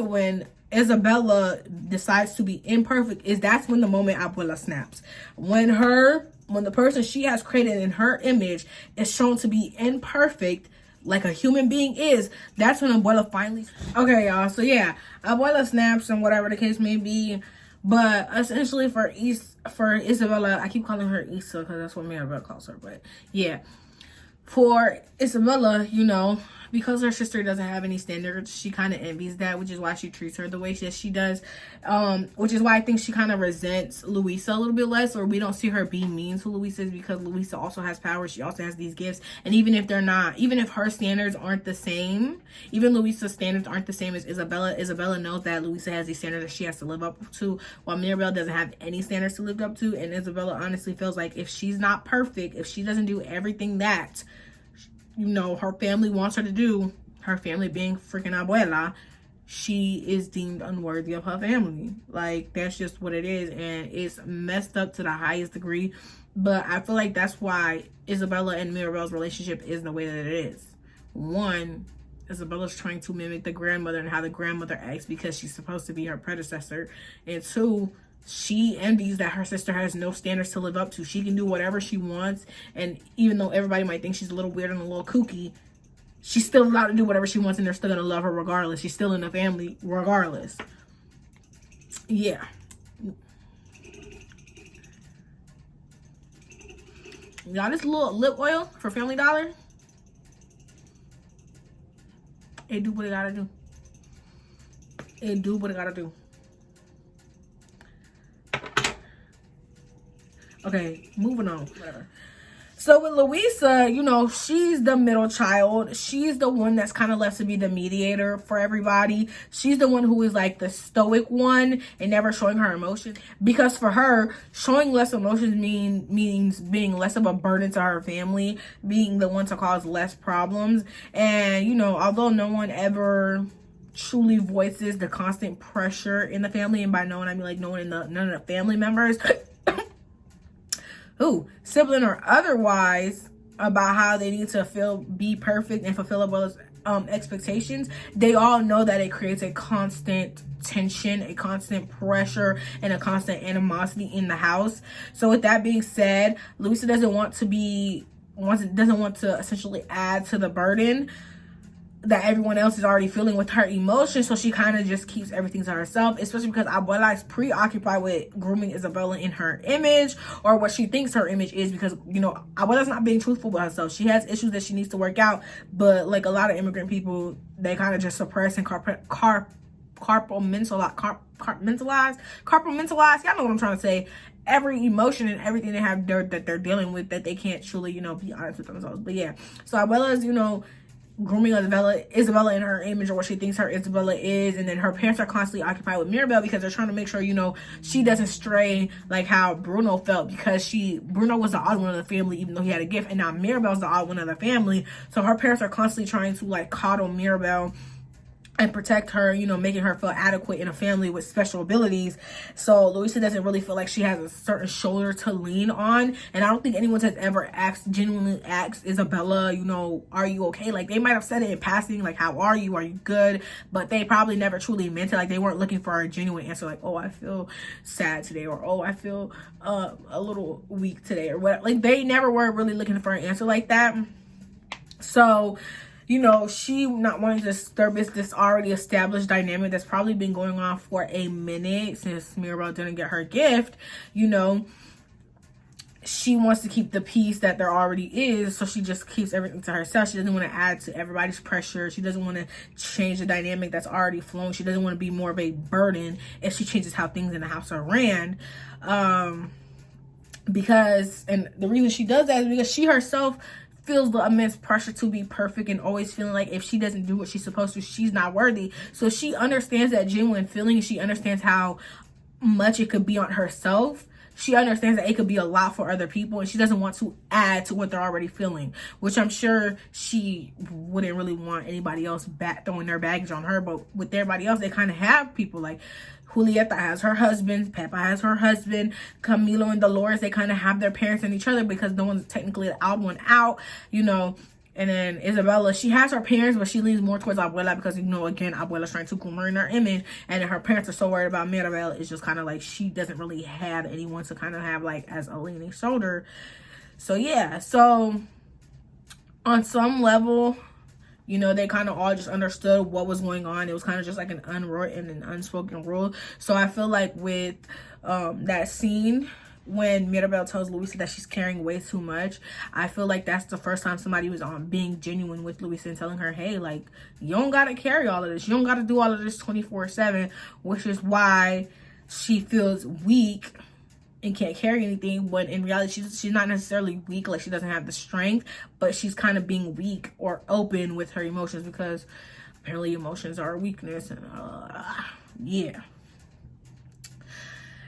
when Isabella decides to be imperfect, that's when the moment Abuela snaps. When the person she has created in her image is shown to be imperfect, like a human being is, that's when Abuela finally... Okay, y'all, so yeah, Abuela snaps and whatever the case may be. But essentially for Isabella, I keep calling her Issa because that's what Mirabel calls her, but yeah. For Isabella, you know, because her sister doesn't have any standards, she kind of envies that, which is why she treats her the way that she does. Which is why I think she kind of resents Luisa a little bit less, or we don't see her be mean to Luisa, because Luisa also has power. She also has these gifts. And even if her standards aren't the same, even Luisa's standards aren't the same as Isabella knows that Luisa has these standards that she has to live up to, while Mirabel doesn't have any standards to live up to. And Isabella honestly feels like if she's not perfect, if she doesn't do everything that, you know, her family wants her to do, her family being freaking Abuela, she is deemed unworthy of her family. Like, that's just what it is, and it's messed up to the highest degree. But I feel like that's why Isabella and Mirabel's relationship is the way that it is. One, Isabella's trying to mimic the grandmother and how the grandmother acts because she's supposed to be her predecessor. And two, she envies that her sister has no standards to live up to. She can do whatever she wants, and even though everybody might think she's a little weird and a little kooky, she's still allowed to do whatever she wants, and they're still gonna love her regardless. She's still in the family regardless. Yeah. Y'all, this little lip oil for Family Dollar, it do what it gotta do. It do what it gotta do. Okay, moving on. Whatever. So with Louisa, you know, she's the middle child. She's the one that's kind of left to be the mediator for everybody. She's the one who is like the stoic one and never showing her emotions. Because for her, showing less emotions means being less of a burden to her family, being the one to cause less problems. And, you know, although no one ever truly voices the constant pressure in the family, and by no one I mean like none of the family members sibling or otherwise, about how they need to be perfect and fulfill Abuela's expectations, they all know that it creates a constant tension, a constant pressure, and a constant animosity in the house. So with that being said, Louisa doesn't want to essentially add to the burden that everyone else is already feeling with her emotions, so she kind of just keeps everything to herself, especially because Abuela is preoccupied with grooming Isabella in her image, or what she thinks her image is, because, you know, Abuela's not being truthful with herself. She has issues that she needs to work out, but like a lot of immigrant people, they kind of just suppress and compartmentalize, y'all know what I'm trying to say, every emotion and everything they have that they're dealing with, that they can't truly, you know, be honest with themselves. But yeah, so Abuela's, you know, grooming Isabella in her image, or what she thinks her Isabella is, and then her parents are constantly occupied with Mirabel because they're trying to make sure, you know, she doesn't stray like how Bruno felt, because Bruno was the odd one of the family, even though he had a gift, and now Mirabel's the odd one of the family. So her parents are constantly trying to like coddle Mirabel and protect her, you know, making her feel adequate in a family with special abilities. So Louisa doesn't really feel like she has a certain shoulder to lean on. And I don't think anyone has ever genuinely asked Isabella, you know, are you okay? Like, they might have said it in passing, like, how are you? Are you good? But they probably never truly meant it. Like, they weren't looking for a genuine answer, like, oh, I feel sad today, or oh, I feel a little weak today, or what. Like, they never were really looking for an answer like that. So, you know, she not wanting to disturb this already established dynamic that's probably been going on for a minute since Mirabel didn't get her gift, you know, she wants to keep the peace that there already is. So she just keeps everything to herself. She doesn't want to add to everybody's pressure. She doesn't want to change the dynamic that's already flowing. She doesn't want to be more of a burden if she changes how things in the house are ran. Because, and the reason she does that is because she herself feels the immense pressure to be perfect, and always feeling like if she doesn't do what she's supposed to, she's not worthy. So she understands that genuine feeling. She understands how much it could be on herself. She understands that it could be a lot for other people, and she doesn't want to add to what they're already feeling, which I'm sure she wouldn't really want anybody else throwing their baggage on her. But with everybody else, they kind of have people like Julieta has her husband, Pepa has her husband, Camilo and Dolores, they kind of have their parents and each other, because no one's technically the odd one out, you know. And then Isabella, she has her parents, but she leans more towards Abuela because, you know, again, Abuela's trying to groom her in her image. And then her parents are so worried about Mirabel, it's just kind of like she doesn't really have anyone to kind of have like as a leaning shoulder. So yeah, so on some level, you know, they kind of all just understood what was going on. It was kind of just like an unwritten and unspoken rule. So I feel like with that scene when Mirabel tells Louisa that she's carrying way too much, I feel like that's the first time somebody was being genuine with Louisa and telling her, hey, like, you don't gotta carry all of this. You don't gotta do all of this 24/7, which is why she feels weak and can't carry anything. But in reality, she's not necessarily weak, like she doesn't have the strength, but she's kind of being weak or open with her emotions, because apparently emotions are a weakness. And yeah.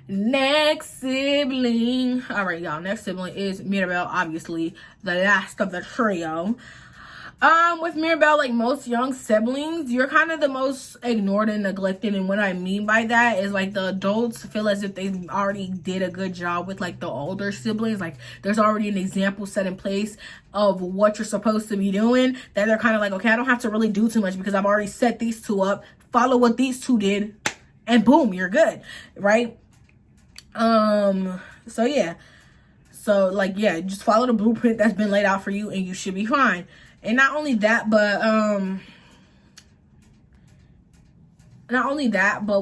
Next sibling. All right, y'all, next sibling is Mirabel, obviously the last of the trio. With Mirabel, like most young siblings, you're kind of the most ignored and neglected. And what I mean by that is, like, the adults feel as if they already did a good job with, like, the older siblings. Like, there's already an example set in place of what you're supposed to be doing, that they're kind of like, okay, I don't have to really do too much because I've already set these two up. Follow what these two did, and boom, you're good, right? So yeah. So like, yeah, just follow the blueprint that's been laid out for you and you should be fine. And not only that, but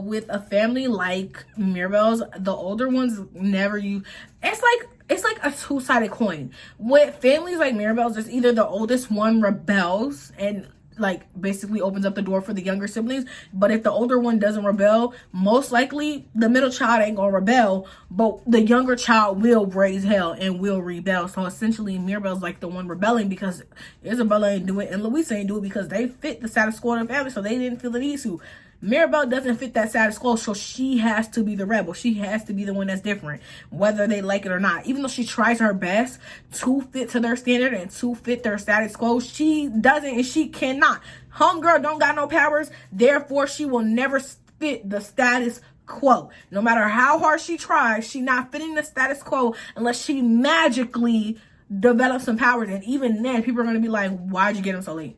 with a family like Mirabelle's, the older ones never it's like a two-sided coin. With families like Mirabelle's, it's either the oldest one rebels and like basically opens up the door for the younger siblings, but if the older one doesn't rebel, most likely the middle child ain't gonna rebel, but the younger child will raise hell and will rebel. So essentially Mirabelle's like the one rebelling because Isabella ain't do it and Louisa ain't do it because they fit the status quo in the family, so they didn't feel the need to. Mirabelle doesn't fit that status quo, so she has to be the rebel. She has to be the one that's different, whether they like it or not. Even though she tries her best to fit to their standard and to fit their status quo, she doesn't and she cannot. Homegirl don't got no powers, therefore she will never fit the status quo. No matter how hard she tries, she not fitting the status quo unless she magically develops some powers. And even then, people are going to be like, why'd you get him so late?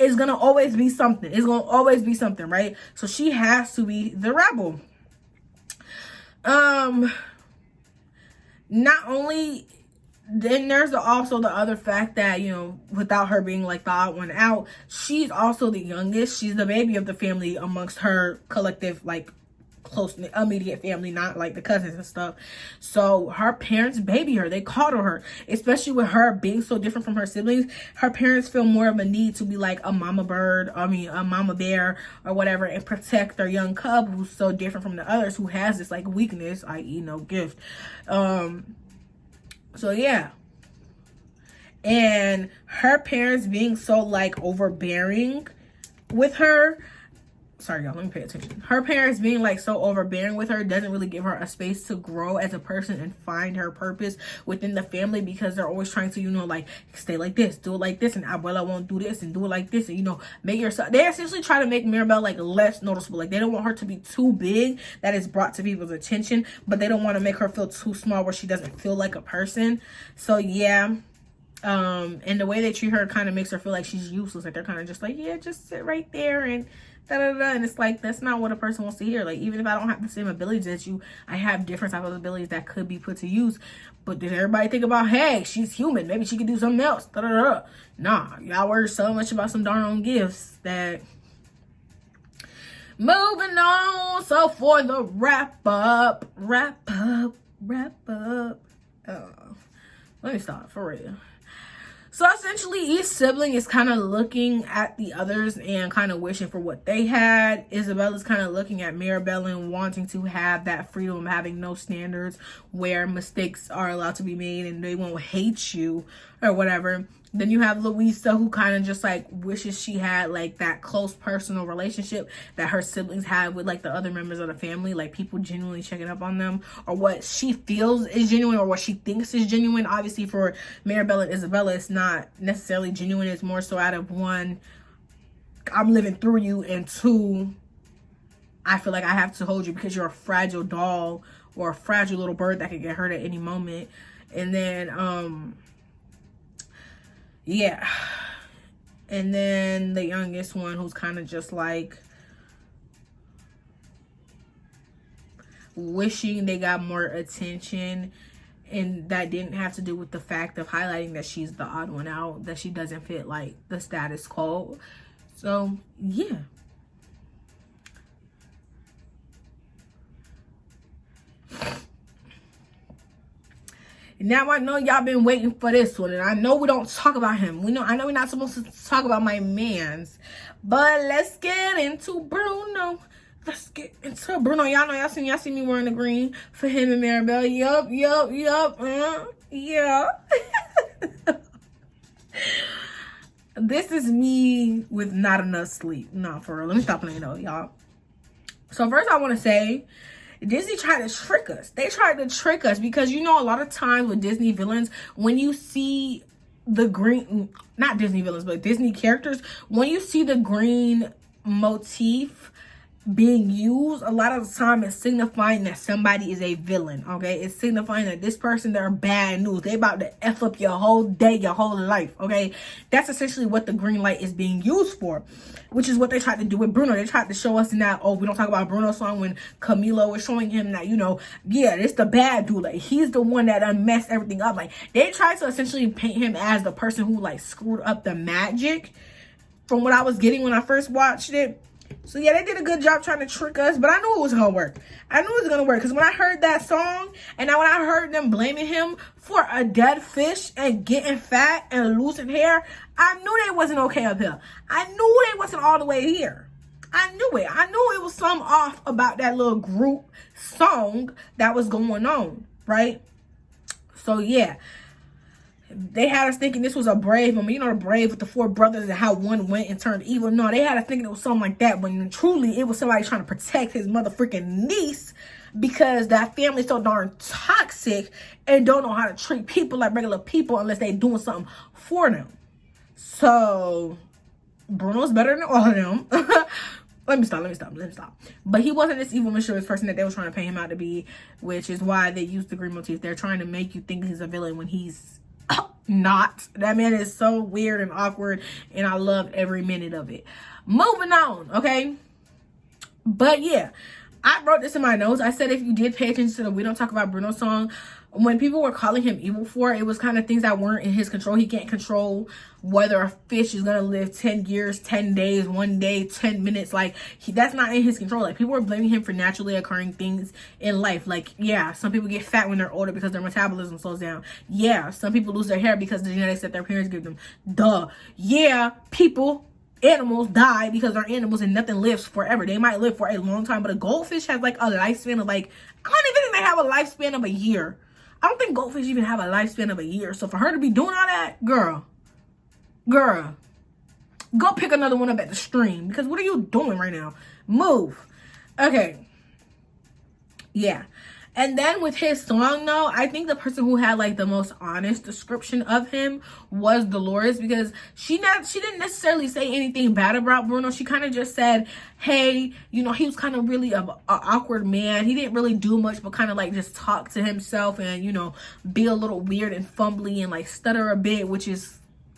It's gonna always be something. It's gonna always be something, right? So she has to be the rebel. Not only, then there's also the other fact that, you know, without her being like the odd one out, she's also the youngest. She's the baby of the family amongst her collective, like, close immediate family, not like the cousins and stuff. So her parents baby her, they coddle her, especially with her being so different from her siblings. Her parents feel more of a need to be like a mama bird, a mama bear or whatever, and protect their young cub who's so different from the others, who has this like weakness, i.e. no gift. So yeah, and her parents being so like overbearing with her, sorry y'all, let me pay attention. Her parents being like so overbearing with her doesn't really give her a space to grow as a person and find her purpose within the family, because they're always trying to, you know, like stay like this, do it like this, and Abuela won't do this and do it like this, and you know, make yourself. They essentially try to make Mirabelle like less noticeable. Like they don't want her to be too big that is brought to people's attention, but they don't want to make her feel too small where she doesn't feel like a person. So yeah. And the way they treat her kind of makes her feel like she's useless. Like they're kind of just like, yeah, just sit right there and da-da-da. And it's like, that's not what a person wants to hear. Like, even if I don't have the same abilities as you, I have different types of abilities that could be put to use. But did everybody think about, hey, she's human, maybe she could do something else? Da-da-da. Nah, y'all worry so much about some darn own gifts that. Moving on. So for the wrap up. Let me stop for real. So essentially, each sibling is kind of looking at the others and kind of wishing for what they had. Isabella's kind of looking at Mirabelle and wanting to have that freedom of having no standards where mistakes are allowed to be made and they won't hate you or whatever. Then you have Louisa, who kind of just like wishes she had like that close personal relationship that her siblings had with like the other members of the family, like people genuinely checking up on them, or what she feels is genuine or what she thinks is genuine. Obviously for Mirabelle and Isabella, it's not necessarily genuine. It's more so out of one, I'm living through you, and two, I feel like I have to hold you because you're a fragile doll or a fragile little bird that could get hurt at any moment. And then yeah, and then the youngest one, who's kind of just like wishing they got more attention, and that didn't have to do with the fact of highlighting that she's the odd one out, that she doesn't fit like the status quo. So yeah. Now I know y'all been waiting for this one, and I know we don't talk about him. I know we're not supposed to talk about my mans, but let's get into Bruno. Let's get into Bruno. Y'all see me wearing the green for him and Mirabelle. Yup. Yeah. This is me with not enough sleep. No, for real. Let me stop playing though, y'all. So first I want to say, Disney tried to trick us. They tried to trick us because, you know, a lot of times with Disney villains, when you see the green, not Disney villains, but Disney characters, when you see the green motif being used, a lot of the time it's signifying that somebody is a villain. Okay, it's signifying that this person, they're bad news, they about to F up your whole day, your whole life. Okay, that's essentially what the green light is being used for, which is what they tried to do with Bruno. They tried to show us in that, oh, we don't talk about Bruno's song, when Camilo was showing him that, you know, yeah, it's the bad dude, like he's the one that messed everything up. Like they tried to essentially paint him as the person who like screwed up the magic, from what I was getting when I first watched it. So yeah, they did a good job trying to trick us, but I knew it was gonna work. I knew it was gonna work, because when I heard that song, and when I heard them blaming him for a dead fish and getting fat and losing hair, I knew they wasn't okay up here. I knew they wasn't all the way here. I knew it. I knew it was something off about that little group song that was going on, right? So yeah, they had us thinking this was a Brave moment. You know, the Brave with the 4 brothers and how one went and turned evil. No, they had us thinking it was something like that, when truly it was somebody trying to protect his motherfucking niece, because that family's so darn toxic and don't know how to treat people like regular people unless they doing something for them. So Bruno's better than all of them. Let me stop. But he wasn't this evil, mysterious person that they were trying to paint him out to be, which is why they used the green motif. They're trying to make you think he's a villain when he's not. That man is so weird and awkward, and I loved every minute of it. Moving on, okay? But yeah, I wrote this in my notes. I said if you did pay attention to the We Don't Talk About Bruno song, when people were calling him evil for it, was kind of things that weren't in his control. He can't control whether a fish is gonna live 10 years, 10 days, 1 day, 10 minutes. Like that's not in his control. Like people were blaming him for naturally occurring things in life. Like yeah, some people get fat when they're older because their metabolism slows down. Yeah, some people lose their hair because the genetics that their parents give them. Duh. Yeah, animals die because they're animals and nothing lives forever. They might live for a long time, but a goldfish has like a lifespan of like, I don't even think they have a lifespan of a year. I don't think goldfish even have a lifespan of a year. So for her to be doing all that, girl, go pick another one up at the stream, because what are you doing right now? Move. Okay. Yeah. And then with his song, though, I think the person who had like the most honest description of him was Dolores, because she didn't necessarily say anything bad about Bruno. She kind of just said, hey, you know, he was kind of really an awkward man. He didn't really do much but kind of like just talk to himself and, you know, be a little weird and fumbly and like stutter a bit, which is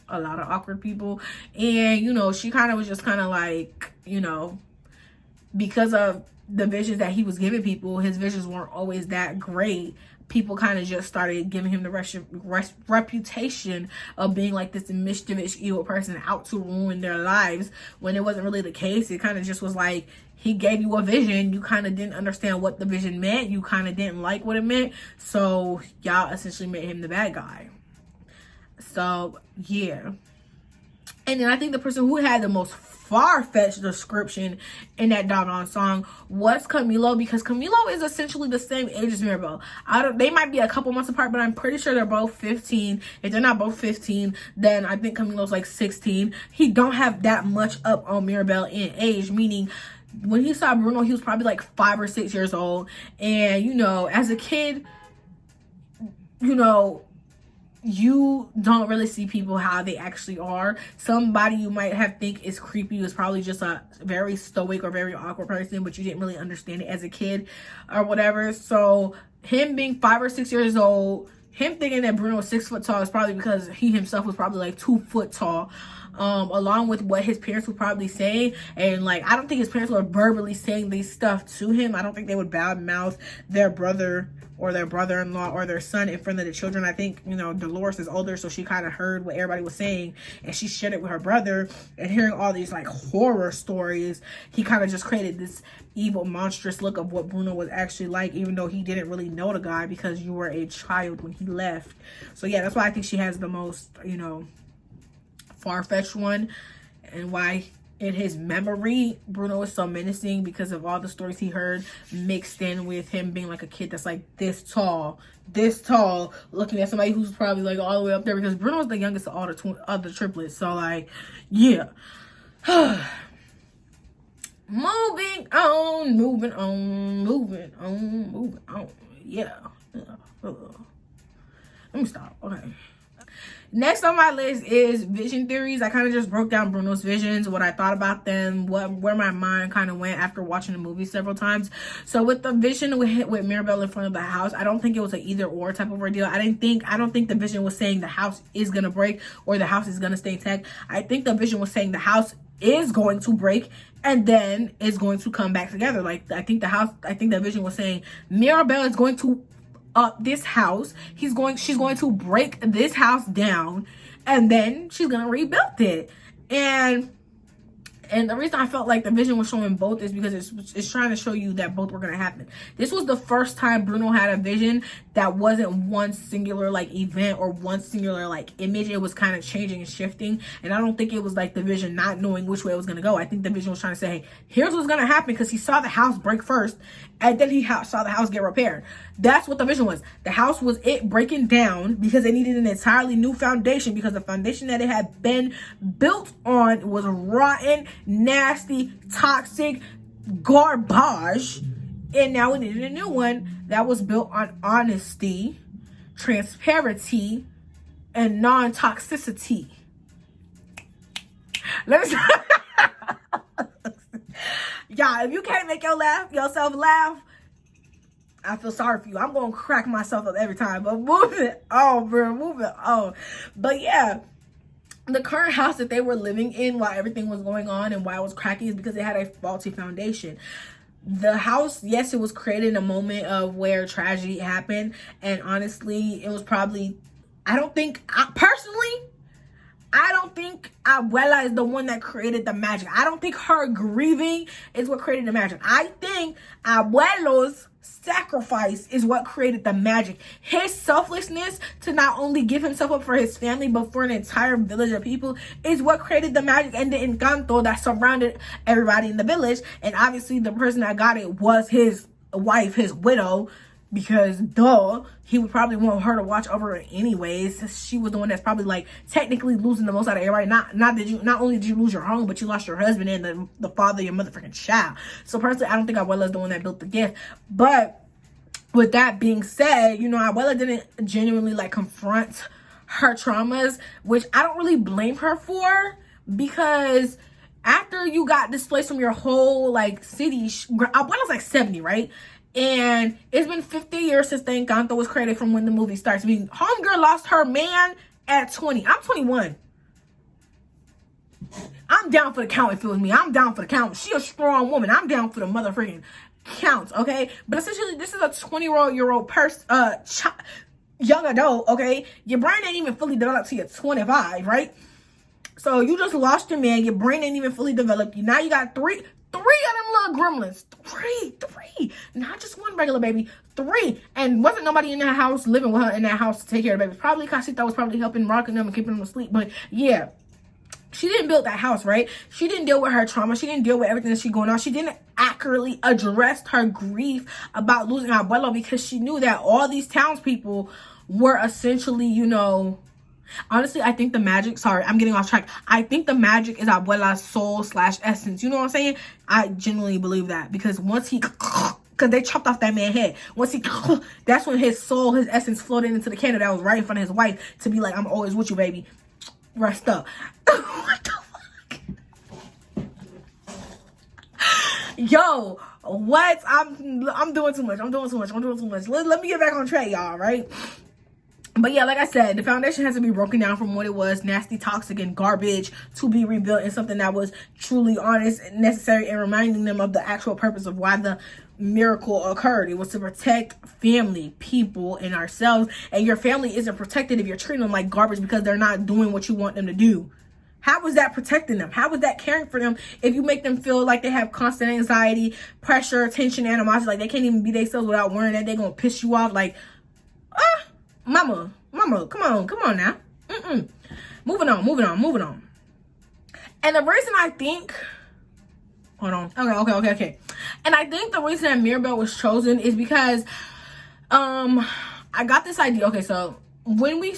a lot of awkward people. And, you know, she kind of was just kind of like, you know, because of the visions that he was giving people, his visions weren't always that great. People kind of just started giving him the reputation of being like this mischievous, evil person out to ruin their lives, when it wasn't really the case. It kind of just was like, he gave you a vision, you kind of didn't understand what the vision meant, you kind of didn't like what it meant, so y'all essentially made him the bad guy. So yeah. And then I think the person who had the most far-fetched description in that doggone song was Camilo, because Camilo is essentially the same age as Mirabel. They might be a couple months apart, but I'm pretty sure they're both 15. If they're not both 15, then I think Camilo's like 16. He don't have that much up on Mirabel in age, meaning when he saw Bruno, he was probably like 5 or 6 years old. And, you know, as a kid, you know, you don't really see people how they actually are. Somebody you might have think is creepy is probably just a very stoic or very awkward person, but you didn't really understand it as a kid or whatever. So him being 5 or 6 years old, him thinking that Bruno was 6 foot tall is probably because he himself was probably like 2 foot tall. Along with what his parents were probably saying, and like I don't think his parents were verbally saying these stuff to him. I don't think they would mouth their brother or their brother-in-law or their son in front of the children. I think, you know, Dolores is older, so she kind of heard what everybody was saying and she shared it with her brother. And hearing all these like horror stories, he kind of just created this evil, monstrous look of what Bruno was actually like, even though he didn't really know the guy because you were a child when he left. So yeah, that's why I think she has the most, you know, far-fetched one, and why in his memory Bruno is so menacing, because of all the stories he heard mixed in with him being like a kid that's like this tall, looking at somebody who's probably like all the way up there, because Bruno's the youngest of all the other triplets. So like, yeah. moving on. Yeah. Let me stop. Okay. Next on my list is vision theories. I kind of just broke down Bruno's visions, what I thought about them, where my mind kind of went after watching the movie several times. So with the vision with Mirabelle in front of the house, I don't think it was an either or type of ordeal. I don't think the vision was saying the house is gonna break or the house is gonna stay intact. I think the vision was saying the house is going to break and then it's going to come back together. Like I think the vision was saying Mirabelle is going to up this house. She's going to break this house down and then she's gonna rebuild it. And the reason I felt like the vision was showing both is because it's trying to show you that both were going to happen. This was the first time Bruno had a vision that wasn't one singular like event or one singular like image. It was kind of changing and shifting. And I don't think it was like the vision not knowing which way it was going to go. I think the vision was trying to say, hey, here's what's going to happen, because he saw the house break first and then he saw the house get repaired. That's what the vision was. The house was it breaking down because it needed an entirely new foundation, because the foundation that it had been built on was rotten, nasty, toxic garbage, and now it needed a new one that was built on honesty, transparency, and non-toxicity. Let me y'all, if you can't make yourself laugh, I feel sorry for you. I'm gonna crack myself up every time. But moving on, bro, moving on. But yeah, the current house that they were living in while everything was going on and why it was cracking is because it had a faulty foundation. The house, yes, it was created in a moment of where tragedy happened, and honestly, it was probably, I don't think Abuela is the one that created the magic. I don't think her grieving is what created the magic. I think Abuelo's sacrifice is what created the magic. His selflessness to not only give himself up for his family, but for an entire village of people is what created the magic and the encanto that surrounded everybody in the village. And obviously the person that got it was his wife, his widow, because duh, he would probably want her to watch over her anyways. She was the one that's probably like technically losing the most out of everybody. Not only did you lose your home, but you lost your husband and the father of your motherfucking child. So personally, I don't think Abuela's the one that built the gift. But with that being said, you know, Abuela didn't genuinely like confront her traumas, which I don't really blame her for, because after you got displaced from your whole like city, Abuela's like 70, right? And it's been 50 years since the Encanto was created from when the movie starts. I mean, homegirl lost her man at 20. I'm 21. I'm down for the count if it was me. I'm down for the count. She a strong woman. I'm down for the motherfucking count, okay? But essentially, this is a 20-year-old person, young adult, okay? Your brain ain't even fully developed till you're 25, right? So you just lost your man. Your brain ain't even fully developed. Now you got three of them little gremlins. Three. Not just one regular baby. 3. And wasn't nobody in that house living with her in that house to take care of the baby. Probably Casita was probably helping, rocking them and keeping them asleep. But yeah, she didn't build that house, right? She didn't deal with her trauma. She didn't deal with everything that she going on. She didn't accurately address her grief about losing her abuelo, because she knew that all these townspeople were essentially, you know, honestly, I think the magic, sorry, I'm getting off track. I think the magic is Abuela's soul / essence. You know what I'm saying? I genuinely believe that, because once he, because they chopped off that man's head. Once he, that's when his soul, his essence floated into the candle that was right in front of his wife to be like, I'm always with you, baby. Rest up. What the fuck? Yo, what? I'm doing too much. Let me get back on track, y'all, right? But yeah, like I said, the foundation has to be broken down from what it was, nasty, toxic, and garbage, to be rebuilt in something that was truly honest and necessary, and reminding them of the actual purpose of why the miracle occurred. It was to protect family, people, and ourselves. And your family isn't protected if you're treating them like garbage because they're not doing what you want them to do. How is that protecting them? How is that caring for them if you make them feel like they have constant anxiety, pressure, tension, animosity, like they can't even be themselves without worrying that they're going to piss you off? Like, Mama, come on now. Moving on. And the reason I think, hold on. Okay. And I think the reason that Mirabelle was chosen is because, I got this idea. Okay, so when we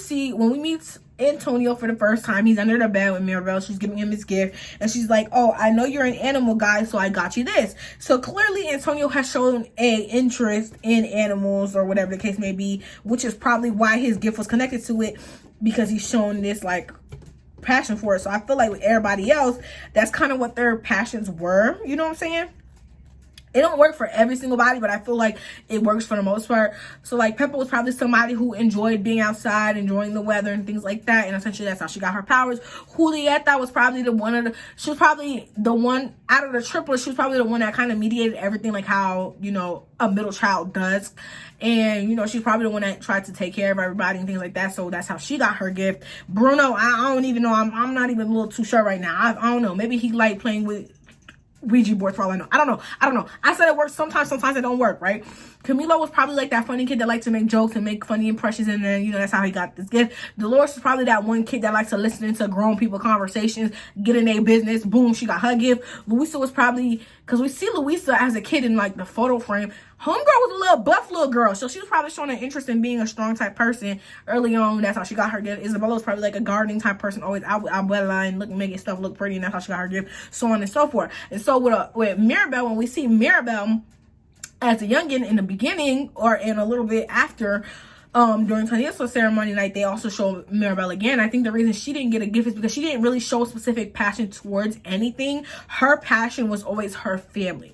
meet Antonio for the first time, he's under the bed with Mirabelle. She's giving him his gift, and she's like, oh, I know you're an animal guy, so I got you this. So clearly Antonio has shown a interest in animals, or whatever the case may be, which is probably why his gift was connected to it. because he's showing this like passion for it. So I feel like with everybody else, that's kind of what their passions were. You know what I'm saying? It don't work for every single body, but I feel like it works for the most part. So like Pepper was probably somebody who enjoyed being outside, enjoying the weather and things like that. And essentially that's how she got her powers. Julieta was probably she was probably the one out of the triplets. She was probably the one that kind of mediated everything, like how, you know, a middle child does. And, you know, she's probably the one that tried to take care of everybody and things like that. So that's how she got her gift. Bruno, I don't even know. I'm not even a little too sure right now. I don't know. Maybe he liked playing with Ouija boards for all I know. I don't know. I said it works sometimes it don't work, right? Camilo was probably like that funny kid that liked to make jokes and make funny impressions, and then, you know, that's how he got this gift. Dolores was probably that one kid that likes to listen into grown people conversations, get in their business. Boom, she got her gift. Luisa was probably, because we see Luisa as a kid in like the photo frame. Homegirl was a little buff little girl, so she was probably showing an interest in being a strong type person early on. That's how she got her gift. Isabella was probably like a gardening type person, always out with Abuela and making stuff look pretty, and that's how she got her gift, so on and so forth. And so with Mirabel, when we see Mirabel as a youngin in the beginning, or in a little bit after, during Tania's ceremony night, they also show Mirabel again. I think the reason she didn't get a gift is because she didn't really show specific passion towards anything. Her passion was always her family.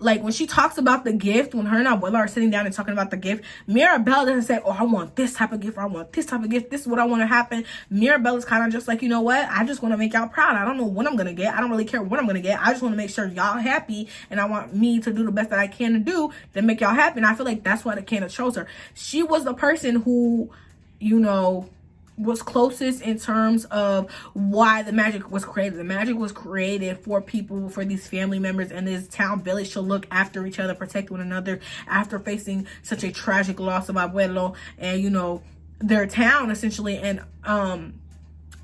Like, when she talks about the gift, when her and Abuela are sitting down and talking about the gift, Mirabel doesn't say, oh, I want this type of gift, or I want this type of gift, this is what I want to happen. Mirabel is kind of just like, you know what? I just want to make y'all proud. I don't know what I'm going to get. I don't really care what I'm going to get. I just want to make sure y'all happy, and I want me to do the best that I can to do to make y'all happy. And I feel like that's why the Canna chose her. She was the person who, you know, was closest in terms of why the magic was created. The magic was created for people, for these family members and this town village to look after each other, protect one another after facing such a tragic loss of Abuelo and, you know, their town essentially. And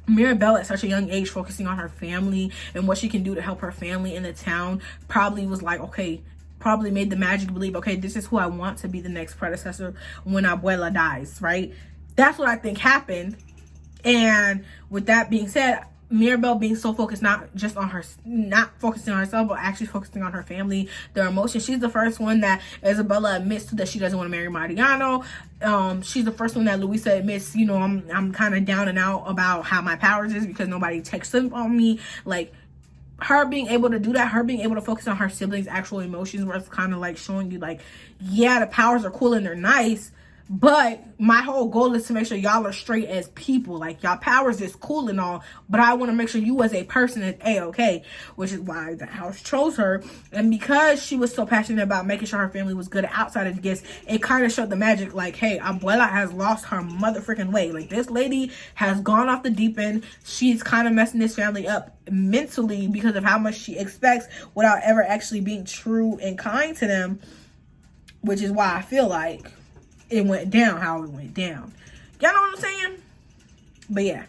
Mirabel at such a young age, focusing on her family and what she can do to help her family in the town, probably was like, okay, probably made the magic believe, okay, this is who I want to be the next predecessor when Abuela dies, right? That's what I think happened. And with that being said, Mirabel being so focused, not focusing on herself, but actually focusing on her family, their emotions. She's the first one that Isabella admits to that she doesn't want to marry Mariano. She's the first one that Luisa admits, you know, I'm kind of down and out about how my powers is because nobody takes them on me. Like, her being able to do that, her being able to focus on her siblings' actual emotions, where it's kind of like showing you like, yeah, the powers are cool and they're nice, but my whole goal is to make sure y'all are straight as people. Like, y'all powers is cool and all, but I want to make sure you as a person is A-okay, which is why the house chose her. And because she was so passionate about making sure her family was good outside of the gifts, it kind of showed the magic, like, hey, Abuela has lost her mother freaking way. Like, this lady has gone off the deep end. She's kind of messing this family up mentally because of how much she expects without ever actually being true and kind to them, which is why I feel like it went down how it went down. Y'all know what I'm saying? But yeah.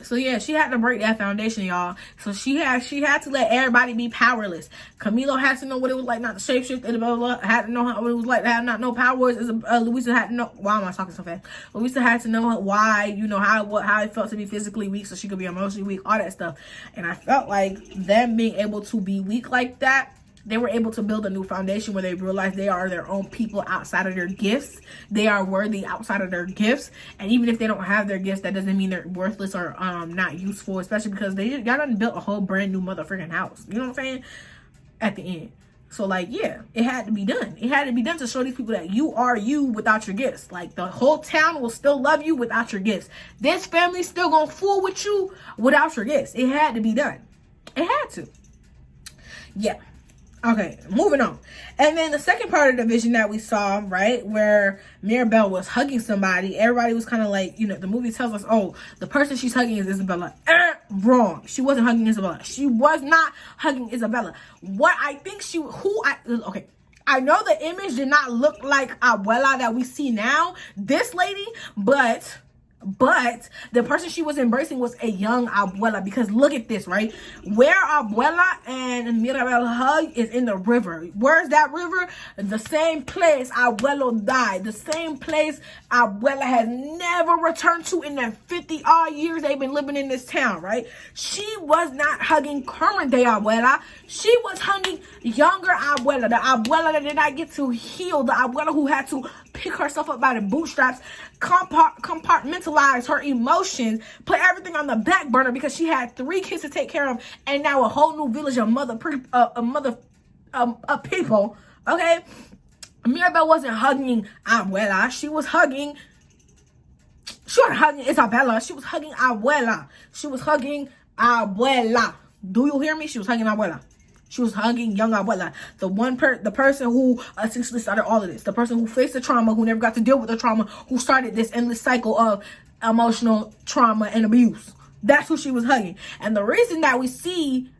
So yeah, she had to break that foundation, y'all. So she had to let everybody be powerless. Camilo had to know what it was like not to shapeshift. Isabella had to know what it was like to have not no powers. Luisa had to know. Why am I talking so fast? Luisa had to know why, you know, how it felt to be physically weak so she could be emotionally weak, all that stuff. And I felt like them being able to be weak like that, they were able to build a new foundation where they realized they are their own people outside of their gifts. They are worthy outside of their gifts. And even if they don't have their gifts, that doesn't mean they're worthless or not useful, especially because y'all done built a whole brand new motherfucking house. You know what I'm saying? At the end. So, like, yeah, it had to be done. It had to be done to show these people that you are you without your gifts. Like, the whole town will still love you without your gifts. This family's still gonna fool with you without your gifts. It had to be done. It had to. Yeah. Okay, moving on. And then the second part of the vision that we saw, right, where Mirabel was hugging somebody, everybody was kind of like, you know, the movie tells us, oh, the person she's hugging is Isabella. Wrong. She wasn't hugging Isabella. She was not hugging Isabella. What I think okay, I know the image did not look like Abuela that we see now, this lady, but the person she was embracing was a young Abuela, because look at this, right? Where Abuela and Mirabel hug is in the river. Where's that river? The same place Abuelo died. The same place Abuela has never returned to in the 50 odd years they've been living in this town, right? She was not hugging current day Abuela. She was hugging younger Abuela, the Abuela that did not get to heal, the Abuela who had to pick herself up by the bootstraps, compartmentalize her emotions, put everything on the back burner because she had 3 kids to take care of, and now a whole new village of people. Okay, Mirabel wasn't hugging Abuela. She wasn't hugging Isabella. She was hugging Abuela. She was hugging Abuela. Do you hear me? She was hugging Abuela. She was hugging young Abuela, the person who essentially started all of this, the person who faced the trauma, who never got to deal with the trauma, who started this endless cycle of emotional trauma and abuse. That's who she was hugging. And the reason that we see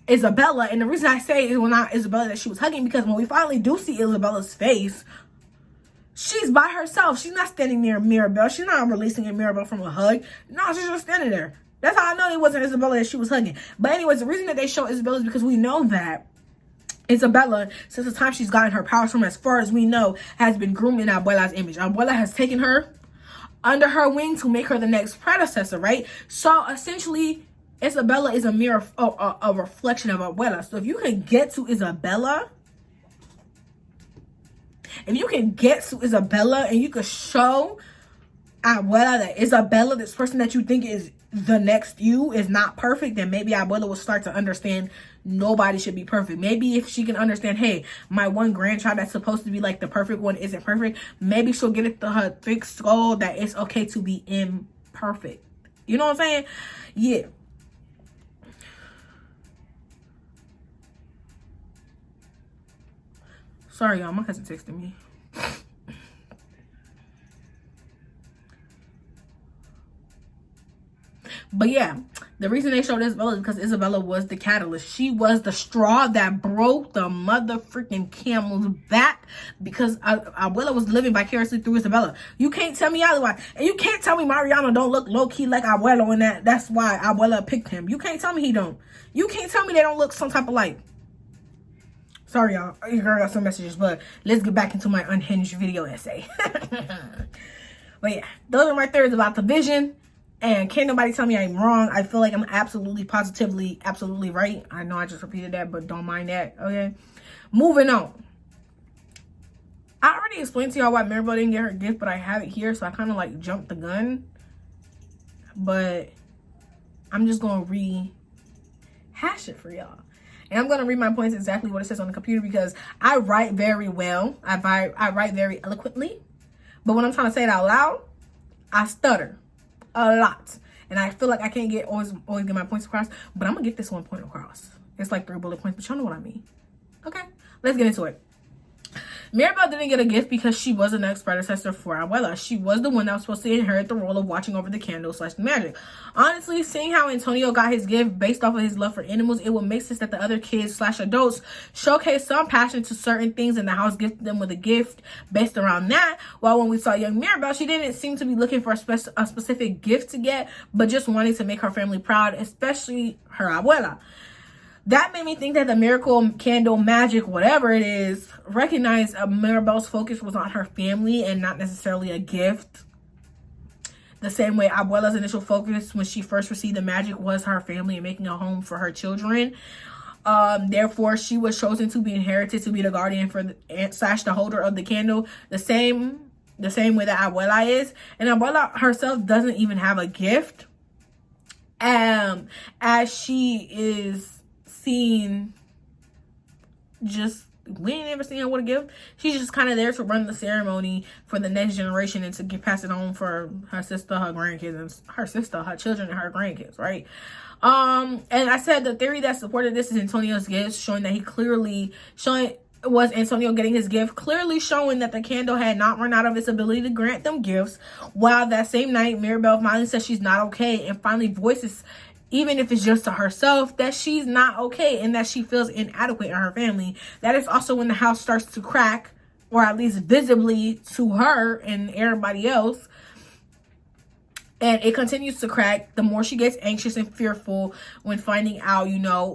Isabella, and the reason I say it was not Isabella that she was hugging, because when we finally do see Isabella's face, she's by herself. She's not standing near Mirabel. She's not releasing Mirabel from a hug. No, she's just standing there. That's how I know it wasn't Isabella that she was hugging. But anyways, the reason that they show Isabella is because we know that Isabella, since the time she's gotten her powers from, as far as we know, has been groomed in Abuela's image. Abuela has taken her under her wing to make her the next predecessor, right? So essentially, Isabella is a mirror, a reflection of Abuela. So if you can get to Isabella, and you can show Abuela that Isabella, this person that you think is the next you, is not perfect, then maybe Abuela will start to understand nobody should be perfect. Maybe if she can understand, hey, my one grandchild that's supposed to be like the perfect one isn't perfect, maybe she'll get it to her thick skull that it's okay to be imperfect. You know what I'm saying? Yeah. Sorry, y'all. My cousin texted me. But yeah, the reason they showed Isabella is because Isabella was the catalyst. She was the straw that broke the mother freaking camel's back, because Abuela was living vicariously through Isabella. You can't tell me otherwise. And you can't tell me Mariano don't look low-key like Abuela, and that's why Abuela picked him. You can't tell me he don't. You can't tell me they don't look some type of like. Sorry, y'all. Your girl got some messages, but let's get back into my unhinged video essay. But yeah, those are my theories about the vision. And can't nobody tell me I'm wrong. I feel like I'm absolutely, positively, absolutely right. I know I just repeated that, but don't mind that, okay? Moving on. I already explained to y'all why Mirabel didn't get her gift, but I have it here, so I kind of like jumped the gun. But I'm just going to rehash it for y'all. And I'm going to read my points exactly what it says on the computer, because I write very well. I write very eloquently. But when I'm trying to say it out loud, I stutter a lot, and I feel like I can't always get my points across, but I'm gonna get this one point across. It's like 3 bullet points, but y'all know what I mean. Okay, let's get into it. Mirabel didn't get a gift because she was the next predecessor for Abuela. She was the one that was supposed to inherit the role of watching over the candle / the magic. Honestly, seeing how Antonio got his gift based off of his love for animals, it would make sense that the other kids / adults showcase some passion to certain things in the house, gifted them with a gift based around that. While when we saw young Mirabel, she didn't seem to be looking for a specific gift to get, but just wanting to make her family proud, especially her Abuela. That made me think that the miracle candle magic, whatever it is, recognized Mirabel's focus was on her family and not necessarily a gift. The same way Abuela's initial focus when she first received the magic was her family and making a home for her children. Therefore, she was chosen to be inherited to be the guardian for the holder of the candle. The same way that Abuela is. And Abuela herself doesn't even have a gift. As she is seen, just, we ain't ever seen her with a gift. She's just kind of there to run the ceremony for the next generation and to pass it on for her sister, her grandkids, and her children, and her grandkids, right? And I said the theory that supported this is Antonio's gifts, showing that was Antonio getting his gift, clearly showing that the candle had not run out of its ability to grant them gifts. While that same night, Mirabel finally says she's not okay and finally voices, even if it's just to herself, that she's not okay and that she feels inadequate in her family. That is also when the house starts to crack, or at least visibly to her and everybody else. And it continues to crack the more she gets anxious and fearful when finding out,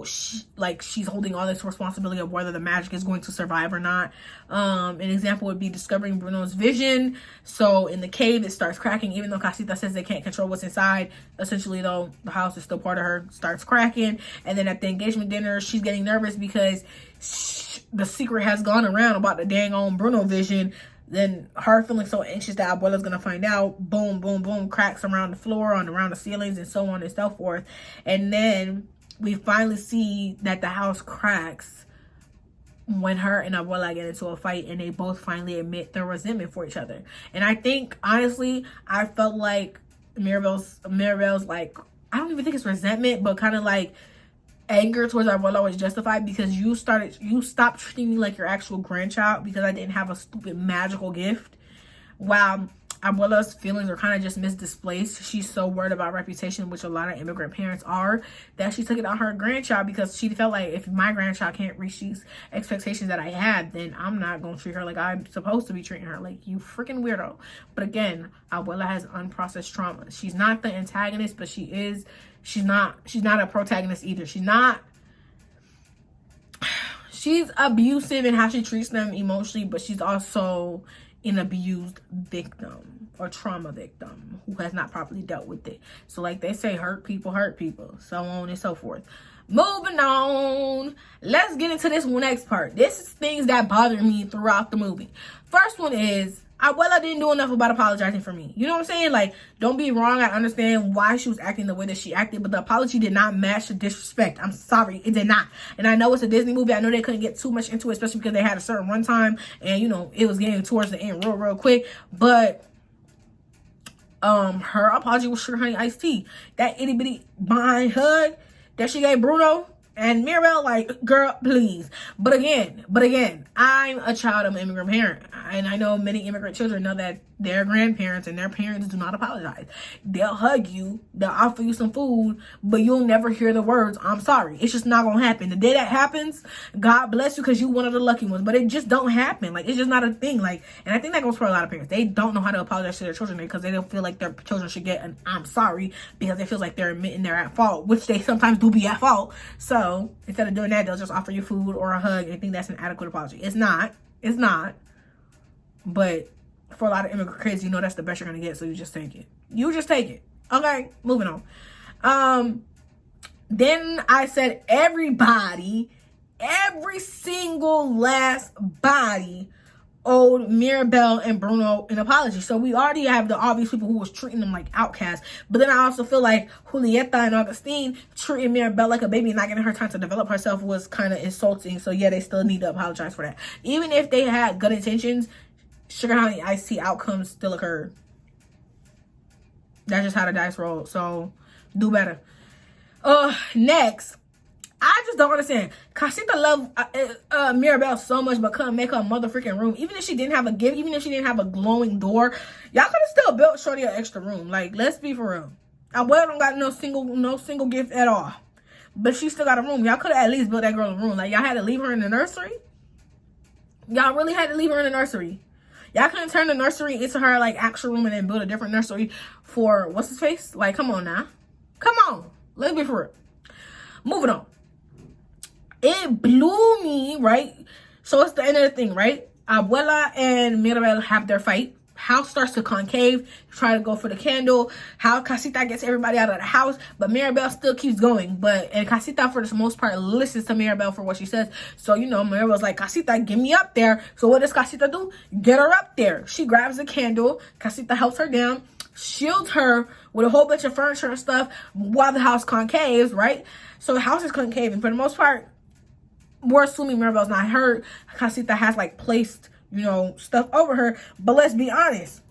she's holding all this responsibility of whether the magic is going to survive or not. An example would be discovering Bruno's vision. So in the cave, it starts cracking, even though Casita says they can't control what's inside. Essentially, though, the house is still part of her, starts cracking. And then at the engagement dinner, she's getting nervous because the secret has gone around about the dang on Bruno vision. Then her feeling so anxious that Abuela's gonna find out, boom, boom, boom, cracks around the floor, around the ceilings, and so on and so forth. And then we finally see that the house cracks when her and Abuela get into a fight, and they both finally admit their resentment for each other. And I think, honestly, I felt like Mirabel's like, I don't even think it's resentment, but kind of like anger towards Abuela was justified, because you stopped treating me like your actual grandchild because I didn't have a stupid magical gift. Wow. Abuela's feelings are kind of just misdisplaced. She's so worried about reputation, which a lot of immigrant parents are, that she took it on her grandchild, because she felt like, if my grandchild can't reach these expectations that I had, then I'm not going to treat her like I'm supposed to be treating her. Like, you freaking weirdo. But again, Abuela has unprocessed trauma. She's not the antagonist, but she's not a protagonist either. She's abusive in how she treats them emotionally, but she's also an abused victim or trauma victim who has not properly dealt with it. So like they say, hurt people, so on and so forth. Moving on, let's get into this next part. This is things that bother me throughout the movie. First one is, Abuela didn't do enough about apologizing for me. You know what I'm saying? Like, don't be wrong, I understand why she was acting the way that she acted, but the apology did not match the disrespect. I'm sorry, it did not. And I know it's a Disney movie. I know they couldn't get too much into it, especially because they had a certain runtime, and you know, it was getting towards the end real quick. But her apology was sugar honey iced tea. That itty bitty behind hug that she gave Bruno and Mirabel, like, girl, please. But again, I'm a child of an immigrant parent. And I know many immigrant children know that their grandparents and their parents do not apologize. They'll hug you, they'll offer you some food, but you'll never hear the words, I'm sorry. It's just not gonna happen. The day that happens, God bless you, because you're one of the lucky ones. But it just don't happen. Like, it's just not a thing. Like, and I think that goes for a lot of parents. They don't know how to apologize to their children because they don't feel like their children should get an I'm sorry, because it feels like they're admitting they're at fault, which they sometimes do be at fault. So instead of doing that, they'll just offer you food or a hug and think that's an adequate apology. It's not. But for a lot of immigrant kids, you know that's the best you're gonna get, so you just take it. Okay, moving on. Then I said every single last body owed Mirabel and Bruno an apology. So we already have the obvious people who was treating them like outcasts. But then I also feel like Julieta and Augustine treating Mirabel like a baby and not giving her time to develop herself was kind of insulting. So yeah, they still need to apologize for that. Even if they had good intentions, sugar honey iced tea outcomes still occurred. That's just how the dice roll. So do better. Next, I just don't understand. Casita loved Mirabel so much, but couldn't make her motherfucking room. Even if she didn't have a gift, even if she didn't have a glowing door, y'all could have still built Shorty an extra room. Like, let's be for real. Abuela don't got no single gift at all, but she still got a room. Y'all could have at least built that girl a room. Like, y'all had to leave her in the nursery. Y'all really had to leave her in the nursery. Y'all couldn't turn the nursery into her like actual room and then build a different nursery for what's his face? Like, come on now. Come on. Let's be for real. Moving on. It blew me, right? So it's the end of the thing, right? Abuela and Mirabel have their fight. House starts to concave, try to go for the candle. How Casita gets everybody out of the house, but Mirabel still keeps going. And Casita, for the most part, listens to Mirabel for what she says. So, you know, Mirabel's like, Casita, get me up there. So what does Casita do? Get her up there. She grabs the candle. Casita helps her down, shields her with a whole bunch of furniture and stuff while the house concaves, right? So the house is concaving. For the most part, we're assuming Mirabel's not hurt. Casita has, like, placed, you know, stuff over her. But let's be honest,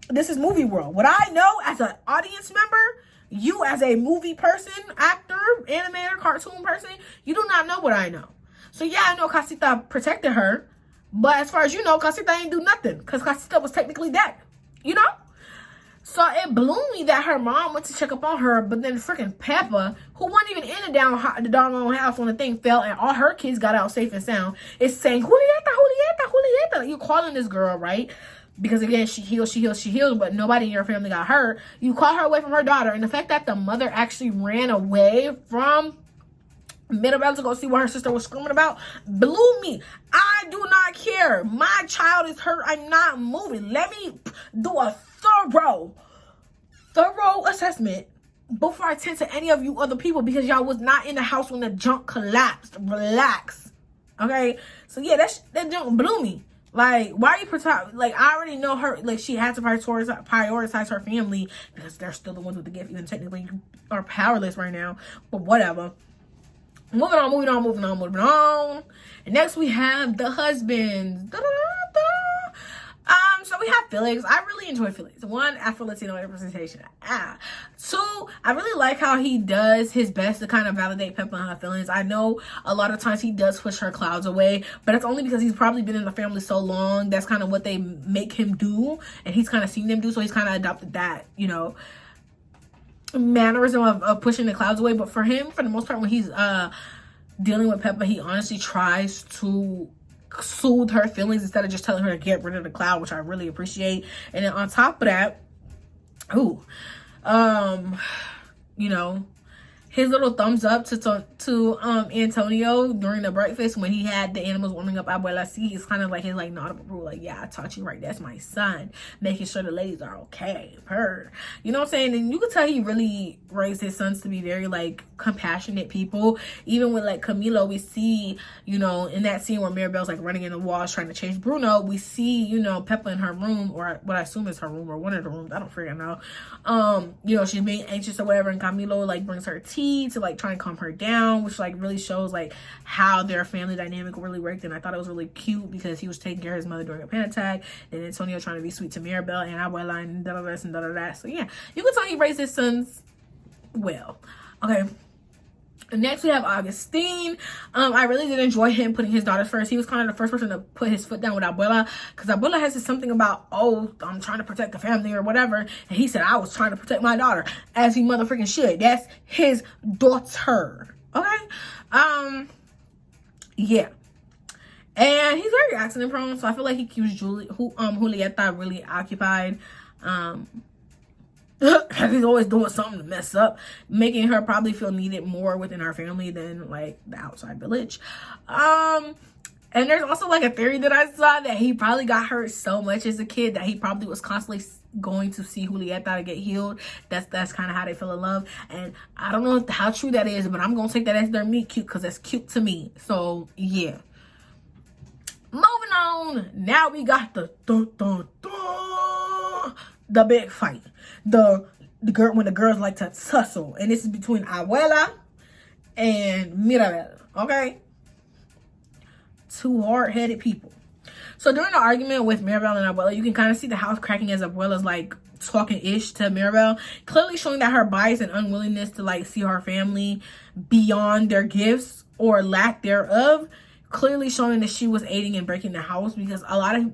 this is movie world. What I know as an audience member, you as a movie person, actor, animator, cartoon person, you do not know what I know. So yeah, I know Casita protected her, but as far as you know, Casita ain't do nothing because Casita was technically dead, you know? So it blew me that her mom went to check up on her, but then freaking Peppa, who wasn't even in the doggone house when the thing fell and all her kids got out safe and sound, is saying, Julieta. You calling this girl, right? Because again, she heals, but nobody in your family got hurt. You call her away from her daughter, and the fact that the mother actually ran away from Mirabel to go see what her sister was screaming about blew me. I do not care. My child is hurt. I'm not moving. Let me do a thorough assessment before I tend to any of you other people, because y'all was not in the house when the junk collapsed. Relax. Okay? So yeah, that junk blew me. Like, why are you like, I already know her, like, she had to prioritize her family because they're still the ones with the gift, even technically are powerless right now, but whatever. Moving on. And next we have the husbands. So we have Felix. I really enjoy Felix. One, Afro-Latino representation. Two, I really like how he does his best to kind of validate Peppa and her feelings. I know a lot of times he does push her clouds away, but it's only because he's probably been in the family so long. That's kind of what they make him do, and he's kind of seen them do, so he's kind of adopted that, you know, mannerism of pushing the clouds away. But for him, for the most part, when he's dealing with Peppa, he honestly tries to soothe her feelings instead of just telling her to get rid of the cloud, which I really appreciate. And then on top of that, you know, his little thumbs up to Antonio during the breakfast when he had the animals warming up Abuela C. It's kind of like his like nod of approval, like, yeah, I taught you right, that's my son, making sure the ladies are okay, her, you know what I'm saying? And you could tell he really raised his sons to be very like compassionate people. Even with like Camilo, we see, you know, in that scene where Mirabel's like running in the walls trying to change Bruno, we see, you know, Peppa in her room, or what I assume is her room, or one of the rooms, I don't freaking know. You know, she's being anxious or whatever, and Camilo like brings her tea to like try and calm her down, which like really shows like how their family dynamic really worked. And I thought it was really cute because he was taking care of his mother during a panic attack, and Antonio trying to be sweet to Mirabel and Abuela and da-da-da and da-da-da. So yeah, you can tell he raised his sons well. Okay, next we have Augustine. I really did enjoy him putting his daughters first. He was kind of the first person to put his foot down with Abuela, because Abuela has this something about, oh, I'm trying to protect the family or whatever, and he said, I was trying to protect my daughter, as he motherfucking should. That's his daughter. Okay. Yeah. And he's very accident prone, so I feel like he keeps Julieta really occupied. He's always doing something to mess up, making her probably feel needed more within our family than like the outside village. And there's also like a theory that I saw that he probably got hurt so much as a kid that he probably was constantly going to see Julieta to get healed. That's kind of how they fell in love. And I don't know how true that is, but I'm gonna take that as their meet cute because that's cute to me. So yeah. Moving on. Now we got the big fight. The girl, when the girls like to tussle, and this is between Abuela and Mirabel. Okay, two hard-headed people. So during the argument with Mirabel and Abuela, you can kind of see the house cracking as Abuela's like talking ish to Mirabel, clearly showing that her bias and unwillingness to like see her family beyond their gifts or lack thereof, clearly showing that she was aiding and breaking the house. Because a lot of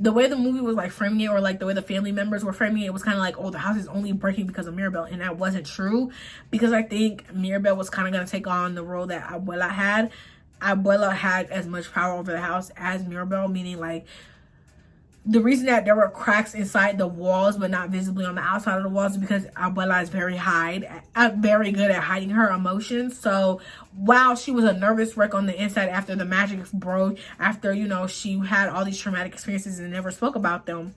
the way the movie was like framing it, or like the way the family members were framing it, it was kind of like, oh, the house is only breaking because of Mirabel, and that wasn't true. Because I think Mirabel was kind of going to take on the role that Abuela had. Abuela had as much power over the house as Mirabel, meaning like the reason that there were cracks inside the walls but not visibly on the outside of the walls is because Abuela is very good at hiding her emotions. So while she was a nervous wreck on the inside after the magic broke, after, you know, she had all these traumatic experiences and never spoke about them,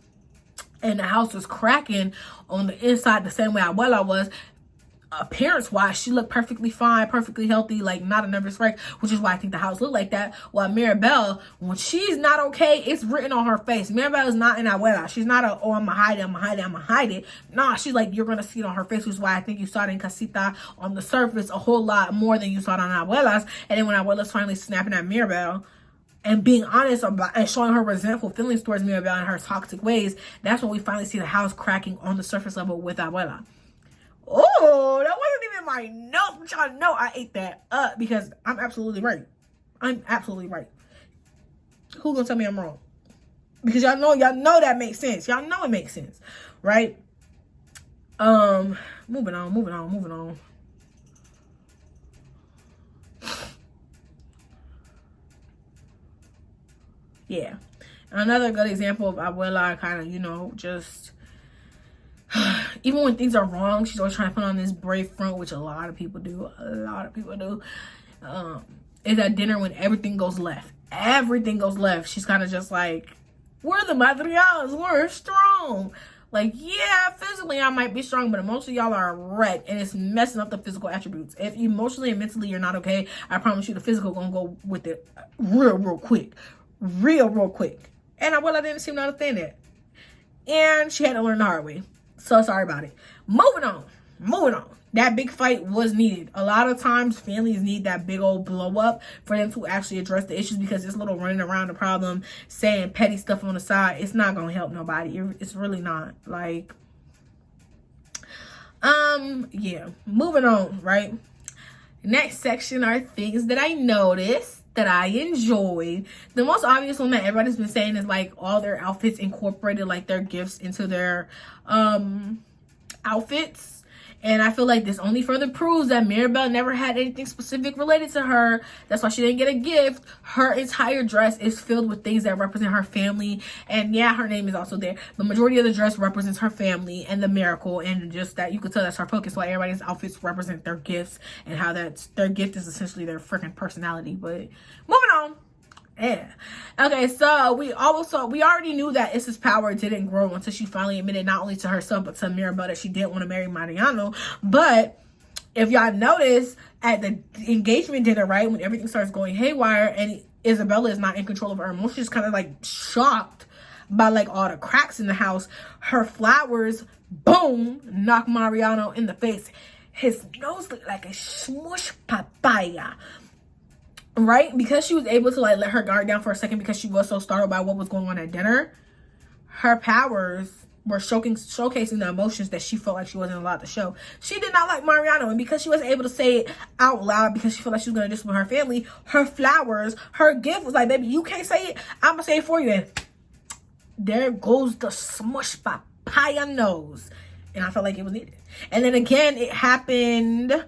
and the house was cracking on the inside the same way Abuela was, appearance wise she looked perfectly fine, perfectly healthy, like not a nervous wreck, which is why I think the house looked like that. While Mirabel, when she's not okay, it's written on her face. Mirabel is not in Abuela. She's not a, oh, I'm gonna hide it. Nah, she's like, you're gonna see it on her face, which is why I think you saw it in Casita on the surface a whole lot more than you saw it on Abuela's. And then when Abuela's finally snapping at Mirabel and being honest about and showing her resentful feelings towards Mirabel and her toxic ways, that's when we finally see the house cracking on the surface level with Abuela. Oh, that wasn't even my notes, but y'all know I ate that up because I'm absolutely right. I'm absolutely right. Who gonna tell me I'm wrong? Because y'all know that makes sense. Y'all know it makes sense, right? Moving on. Yeah. Another good example of Abuela kind of, you know, just even when things are wrong, she's always trying to put on this brave front, which a lot of people do. Is at dinner when everything goes left. She's kind of just like, we're the madrials, we're strong. Like, yeah, physically I might be strong, but emotionally y'all are a wreck, and it's messing up the physical attributes. If emotionally and mentally you're not okay, I promise you the physical gonna go with it real quick. And Abuela didn't seem to understand it. And she had to learn the hard way. So sorry about it. Moving on. That big fight was needed. A lot of times families need that big old blow up for them to actually address the issues, because this little running around the problem, saying petty stuff on the side, it's not going to help nobody. It's really not. Like, yeah. Moving on, right? Next section are things that I noticed that I enjoyed. The most obvious one that everybody's been saying is like all their outfits incorporated like their gifts into their outfits. And I feel like this only further proves that Mirabelle never had anything specific related to her. That's why she didn't get a gift. Her entire dress is filled with things that represent her family. And yeah, her name is also there. The majority of the dress represents her family and the miracle. And just that, you could tell that's her focus. Why everybody's outfits represent their gifts, and how that's their gift is essentially their freaking personality. But moving on. Yeah. Okay, so we already knew that Issa's power didn't grow until she finally admitted, not only to herself but to Mirabelle, that she didn't want to marry Mariano. But if y'all notice at the engagement dinner, right, when everything starts going haywire and Isabella is not in control of her emotions, she's kind of like shocked by like all the cracks in the house. Her flowers, boom, knock Mariano in the face. His nose looked like a smush papaya. Right? Because she was able to like let her guard down for a second because she was so startled by what was going on at dinner. Her powers were showcasing the emotions that she felt like she wasn't allowed to show. She did not like Mariano, and because she was able to say it out loud because she felt like she was going to discipline her family, her flowers, her gift was like, baby, you can't say it, I'm going to say it for you. And there goes the smush papaya nose. And I felt like it was needed. And then again, it happened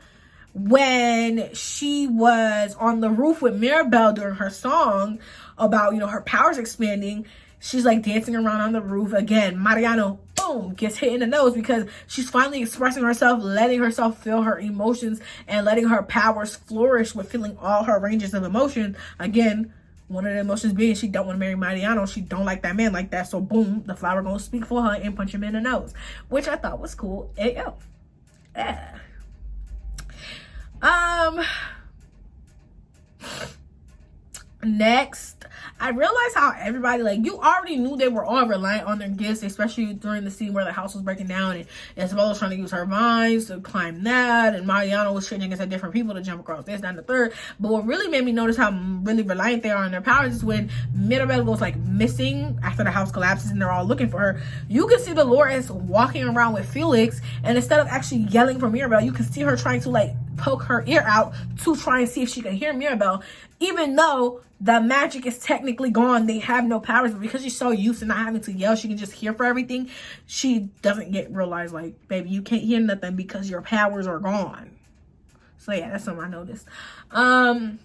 when she was on the roof with Mirabelle during her song about, you know, her powers expanding. She's like dancing around on the roof again. Mariano, boom, gets hit in the nose because she's finally expressing herself, letting herself feel her emotions and letting her powers flourish with feeling all her ranges of emotion. Again, one of the emotions being she don't want to marry Mariano. She don't like that man like that. So boom, the flower gonna speak for her and punch him in the nose, which I thought was cool. AF. Yeah. Next, I realized how everybody, like, you already knew they were all reliant on their gifts, especially during the scene where the house was breaking down and Isabella was trying to use her vines to climb that, and Mariano was shooting against different people to jump across this, that, and the third. But what really made me notice how really reliant they are on their powers is when Mirabelle goes like missing after the house collapses and they're all looking for her. You can see Dolores walking around with Felix, and instead of actually yelling for Mirabelle, you can see her trying to like poke her ear out to try and see if she can hear Mirabelle, even though the magic is technically gone. They have no powers, but because she's so used to not having to yell, she can just hear for everything. She doesn't realize, like, baby, you can't hear nothing because your powers are gone. So yeah, that's something I noticed. Then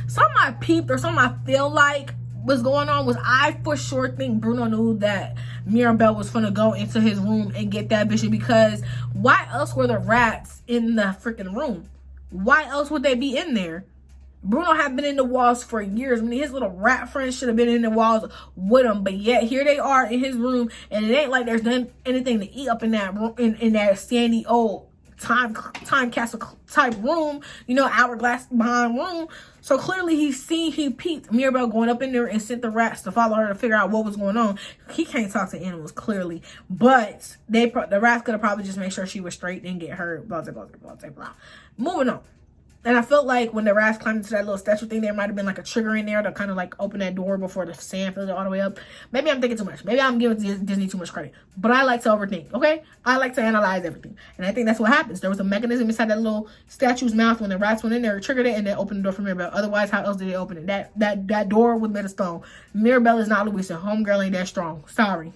something I peeped, or something I feel like was going on, was I for sure think Bruno knew that Mirabelle was gonna go into his room and get that vision, because why else were the rats in the freaking room? Why else would they be in there? Bruno had been in the walls for years. I mean, his little rat friends should have been in the walls with him, but yet here they are in his room, and it ain't like there's anything to eat up in that room, in that sandy old time castle type room, you know, hourglass behind room. So clearly he peeped Mirabelle going up in there and sent the rats to follow her to figure out what was going on. He can't talk to animals, clearly, but the rats could have probably just made sure she was straight and get hurt. Blah blah blah blah blah blah. Moving on. And I felt like when the rats climbed into that little statue thing, there might have been like a trigger in there to kind of like open that door before the sand fills it all the way up. Maybe I'm thinking too much. Maybe I'm giving Disney too much credit. But I like to overthink, okay? I like to analyze everything. And I think that's what happens. There was a mechanism inside that little statue's mouth when the rats went in there, triggered it, and then opened the door for Mirabelle. Otherwise, how else did they open it? That door was made of stone. Mirabelle is not Louisa. Homegirl ain't that strong. Sorry.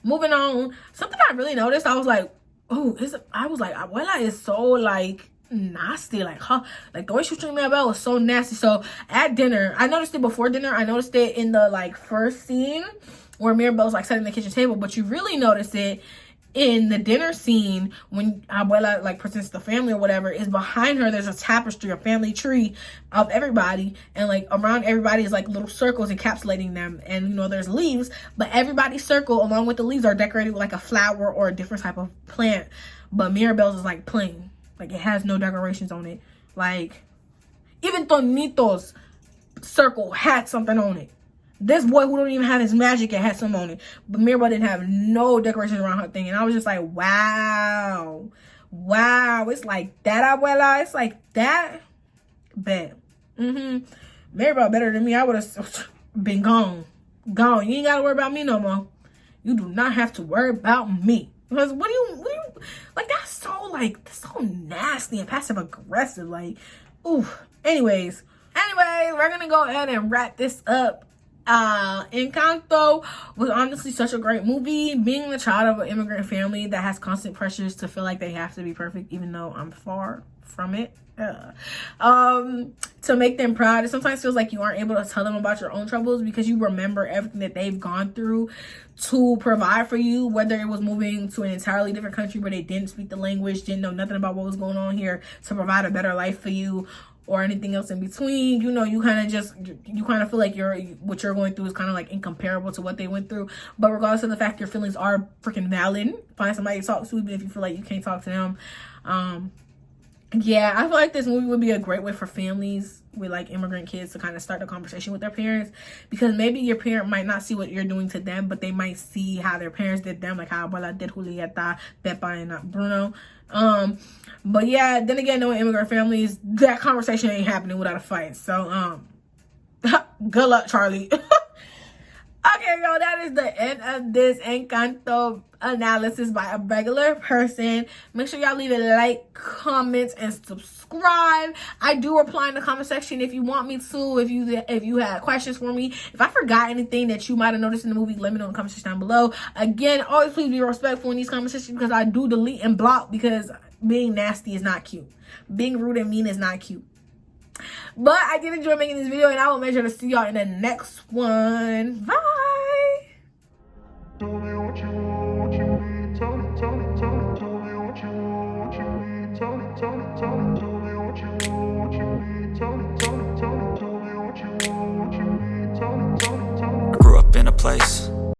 Moving on. Something I really noticed, I was like, oh, Abuela is so like nasty, like, huh, like the way she was treating Mirabelle was so nasty. So at dinner, I noticed it before dinner, I noticed it in the like first scene where Mirabelle's like setting the kitchen table, but you really notice it in the dinner scene when Abuela like presents the family or whatever. Is behind her there's a tapestry, a family tree of everybody, and like around everybody is like little circles encapsulating them, and you know there's leaves, but everybody's circle along with the leaves are decorated with like a flower or a different type of plant, but Mirabelle's is like plain. Like, it has no decorations on it. Like, even Tonito's circle had something on it. This boy who don't even have his magic yet had some on it. But Mirabelle didn't have no decorations around her thing. And I was just like, wow. Wow. It's like that, abuela. It's like that. Bet. Mirabelle better than me. I would have been gone. Gone. You ain't got to worry about me no more. You do not have to worry about me. Because what do you, like, that's so nasty and passive aggressive. Like, ooh. Anyways, we're going to go ahead and wrap this up. Encanto was honestly such a great movie. Being the child of an immigrant family that has constant pressures to feel like they have to be perfect, even though I'm far from it. To make them proud, it sometimes feels like you aren't able to tell them about your own troubles because you remember everything that they've gone through to provide for you, whether it was moving to an entirely different country where they didn't speak the language, didn't know nothing about what was going on here to provide a better life for you, or anything else in between. You know, you kind of feel like what you're going through is kind of like incomparable to what they went through. But regardless of the fact your feelings are freaking valid, find somebody to talk to, even if you feel like you can't talk to them. Yeah, I feel like this movie would be a great way for families with like immigrant kids to kind of start the conversation with their parents, because maybe your parent might not see what you're doing to them, but they might see how their parents did them, like how Abuela did Julieta, Pepa, and Bruno. But yeah, then again, knowing immigrant families, that conversation ain't happening without a fight. So good luck, Charlie. Okay, y'all, that is the end of this Encanto analysis by a regular person. Make sure y'all leave a like, comment, and subscribe. I do reply in the comment section if you want me to, if you had questions for me. If I forgot anything that you might have noticed in the movie, let me know in the comment section down below. Again, always please be respectful in these comment sections, because I do delete and block, because being nasty is not cute. Being rude and mean is not cute. But I did enjoy making this video, and I will make sure to see y'all in the next one. Bye. Tell me what you need. Tell me what you need. Tell me what you need. Tell me what you need. Tell me what you need. I grew up in a place